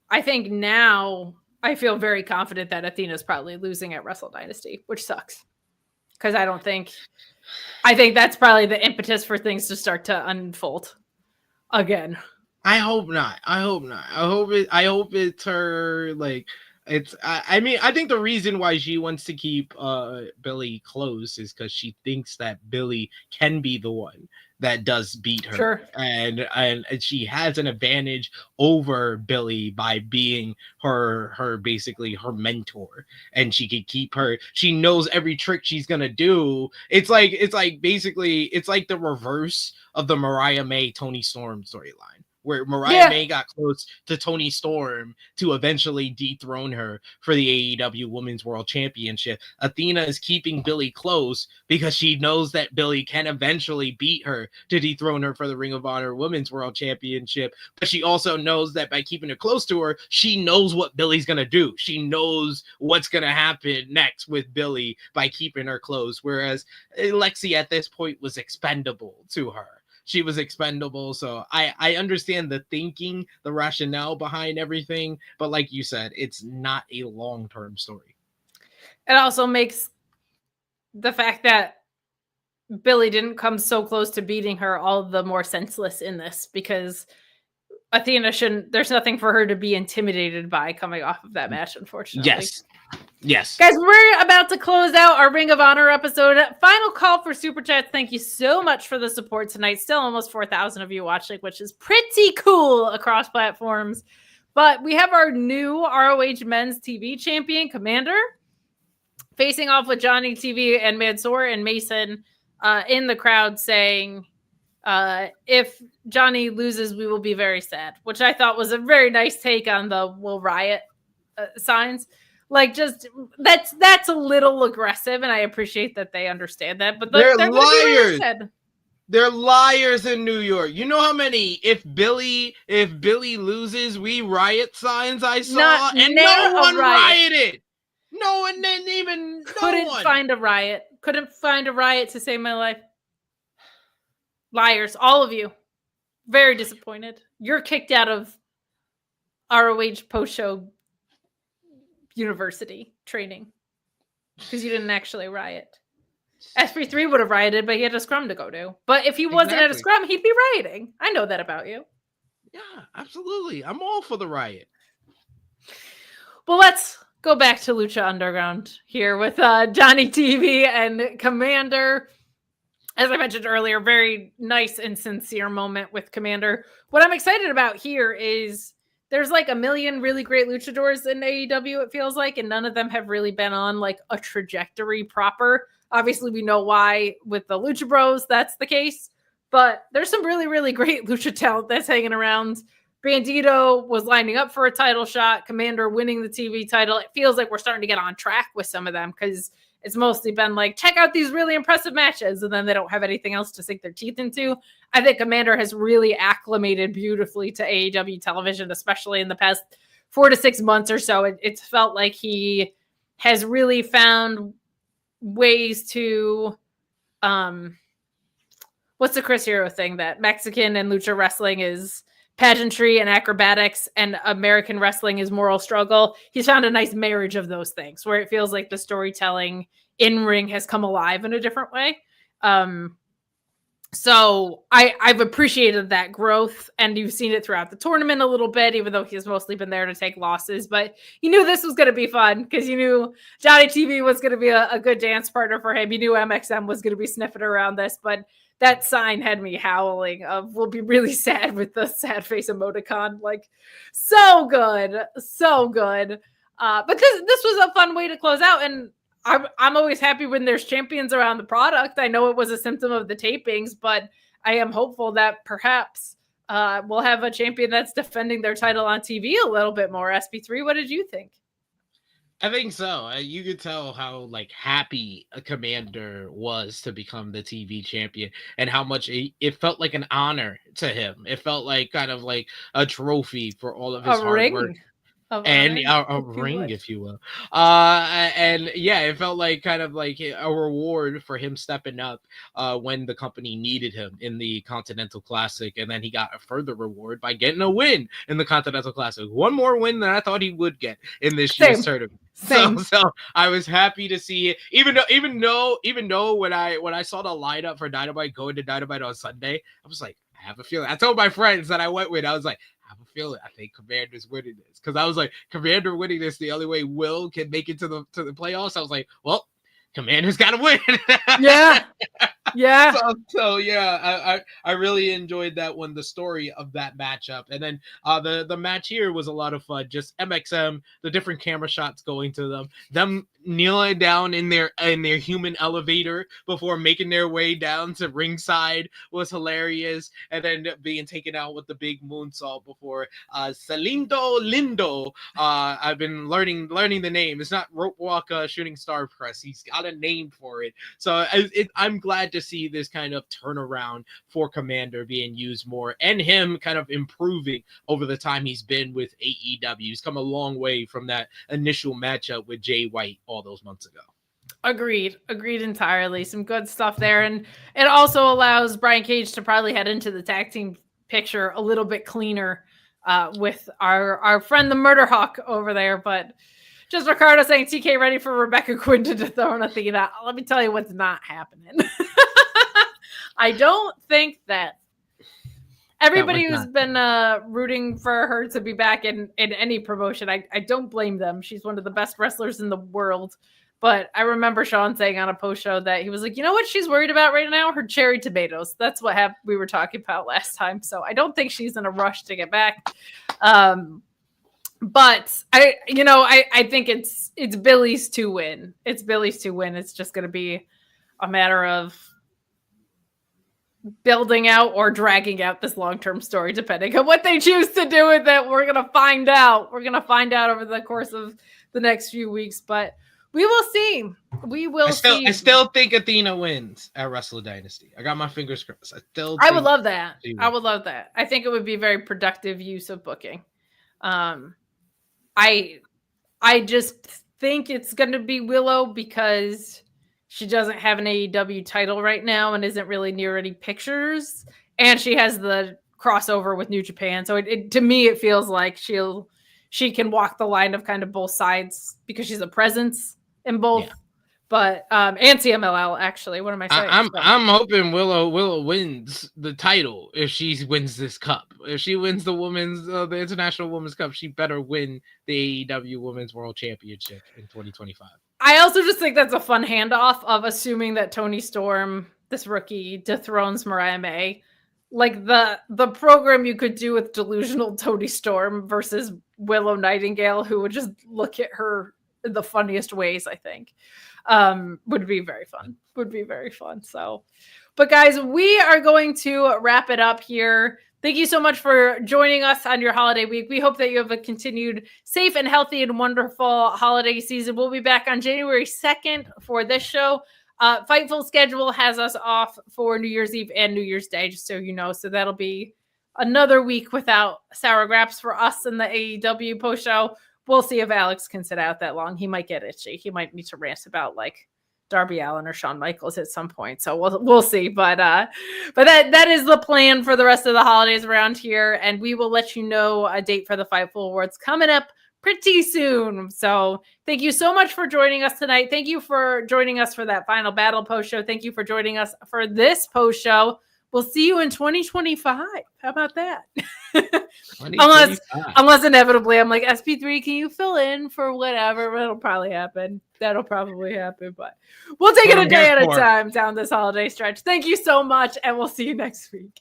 I think now I feel very confident that Athena's probably losing at Wrestle Dynasty, which sucks. Because I think that's probably the impetus for things to start to unfold again. I hope not. I hope it's her, like, I mean, I think the reason why she wants to keep Billie close is because she thinks that Billie can be the one that does beat her. Sure. And she has an advantage over Billie by being her basically her mentor, and she can keep her, she knows every trick she's gonna do. It's like basically it's like the reverse of the Mariah May Toni Storm storyline, where Mariah May got close to Toni Storm to eventually dethrone her for the AEW Women's World Championship. Athena is keeping Billie close because she knows that Billie can eventually beat her to dethrone her for the Ring of Honor Women's World Championship. But she also knows that by keeping her close to her, she knows what Billie's going to do. She knows what's going to happen next with Billie by keeping her close. Whereas Lexi at this point was expendable to her. She was expendable. So I understand the thinking, the rationale behind everything. But like you said, it's not a long-term story. It also makes the fact that Billie didn't come so close to beating her all the more senseless in this, because Athena there's nothing for her to be intimidated by coming off of that match, unfortunately. Yes. Guys, we're about to close out our Ring of Honor episode. Final call for Super Chats. Thank you so much for the support tonight. Still almost 4,000 of you watching, which is pretty cool across platforms. But we have our new ROH Men's TV champion, Komander, facing off with Johnny TV and Mansoor and Mason in the crowd saying, if Johnny loses, we will be very sad, which I thought was a very nice take on the "we'll riot" signs. Like, just that's a little aggressive, and I appreciate that they understand that. But they're liars. They're liars in New York. You know how many "if Billie loses, we riot" signs I saw, and no one rioted. No one didn't even. Couldn't find a riot. Couldn't find a riot to save my life. Liars, all of you. Very disappointed. You're kicked out of ROH post-show university training because you didn't actually riot. SP3 would have rioted, but he had a scrum to go to. But if he wasn't at a scrum, he'd be rioting. I know that about you. Yeah, absolutely. I'm all for the riot. Well, let's go back to Lucha Underground here with Johnny TV and Komander. As I mentioned earlier, very nice and sincere moment with Komander. What I'm excited about here is there's like a million really great luchadors in AEW, it feels like, and none of them have really been on like a trajectory proper. Obviously, we know why with the Lucha Bros that's the case, but there's some really, really great lucha talent that's hanging around. Bandito was lining up for a title shot, Komander winning the TV title. It feels like we're starting to get on track with some of them because it's mostly been like, check out these really impressive matches, and then they don't have anything else to sink their teeth into. I think Komander has really acclimated beautifully to AEW television, especially in the past 4 to 6 months or so. It's felt like he has really found ways to, what's the Chris Hero thing that Mexican and lucha wrestling is pageantry and acrobatics, and American wrestling is moral struggle. He's found a nice marriage of those things where it feels like the storytelling in ring has come alive in a different way. So I've appreciated that growth, and you've seen it throughout the tournament a little bit, even though he's mostly been there to take losses. But you knew this was going to be fun because you knew Johnny TV was going to be a good dance partner for him. You knew MXM was going to be sniffing around this, but that sign had me howling of "we'll be really sad" with the sad face emoticon. Like, so good. So good. But this was a fun way to close out. And I'm always happy when there's champions around the product. I know it was a symptom of the tapings, but I am hopeful that perhaps we'll have a champion that's defending their title on TV a little bit more. SP3, what did you think? I think so. You could tell how like happy a Komander was to become the TV champion, and how much it felt like an honor to him. It felt like kind of like a trophy for all of his hard work. And a ring, if you will. And yeah, it felt like kind of like a reward for him stepping up when the company needed him in the Continental Classic. And then he got a further reward by getting a win in the Continental Classic. One more win than I thought he would get in this year's tournament. So I was happy to see it. Even though when I saw the lineup for Dynamite going to Dynamite on Sunday, I was like, I have a feeling. I told my friends that I went with, I was like, I have a feeling I think Komander's winning this, because I was like, Komander winning this the only way Will can make it to the playoffs. I was like, well, Komander's got to win. Yeah. Yeah. So yeah, I really enjoyed that one, the story of that matchup, and then the match here was a lot of fun. Just MXM, the different camera shots going to them kneeling down in their human elevator before making their way down to ringside was hilarious, and then being taken out with the big moonsault before Salindo Lindo. I've been learning the name. It's not rope walk shooting star press. He's got a name for it. So I'm glad to see this kind of turnaround for Komander being used more, and him kind of improving over the time he's been with AEW. He's come a long way from that initial matchup with Jay White all those months ago. Agreed entirely. Some good stuff there, and it also allows Brian Cage to probably head into the tag team picture a little bit cleaner with our friend the Murder Hawk over there. But just Ricardo saying TK ready for Rebecca Quinn to dethrone Athena. Let me tell you what's not happening. I don't think that everybody who's been rooting for her to be back in any promotion, I don't blame them. She's one of the best wrestlers in the world. But I remember Sean saying on a post show that he was like, you know what she's worried about right now? Her cherry tomatoes. That's what we were talking about last time. So I don't think she's in a rush to get back. But I think it's Billie's to win. It's Billie's to win. It's just going to be a matter of building out or dragging out this long-term story, depending on what they choose to do with it. We're going to find out. We're going to find out over the course of the next few weeks, but we will see. See. I still think Athena wins at Wrestle Dynasty. I got my fingers crossed. I would love that. I would love that. I think it would be a very productive use of booking. I just think it's going to be Willow because she doesn't have an AEW title right now and isn't really near any pictures. And she has the crossover with New Japan. So to me, it feels like she can walk the line of kind of both sides because she's a presence in both. Yeah. But and CMLL actually, what am I saying? I'm hoping Willow wins the title if she wins this cup. If she wins the International Women's Cup, she better win the AEW Women's World Championship in 2025. I also just think that's a fun handoff of assuming that Toni Storm, this rookie, dethrones Mariah May. Like the program you could do with delusional Toni Storm versus Willow Nightingale, who would just look at her in the funniest ways, I think. Would be very fun. So, but guys, we are going to wrap it up here. Thank you so much for joining us on your holiday week. We hope that you have a continued safe and healthy and wonderful holiday season. We'll be back on January 2nd for this show. Fightful schedule has us off for New Year's Eve and New Year's Day, just so you know. So that'll be another week without Sour Graps for us in the AEW post show. We'll see if Alex can sit out that long. He might get itchy. He might need to rant about like Darby Allin or Shawn Michaels at some point. So we'll see. But that is the plan for the rest of the holidays around here. And we will let you know a date for the Fightful Awards coming up pretty soon. So thank you so much for joining us tonight. Thank you for joining us for that Final Battle post show. Thank you for joining us for this post show. We'll see you in 2025. How about that? Unless inevitably I'm like, SP3, can you fill in for whatever? That'll probably happen. But we'll take it a day at a time down this holiday stretch. Thank you so much, and we'll see you next week.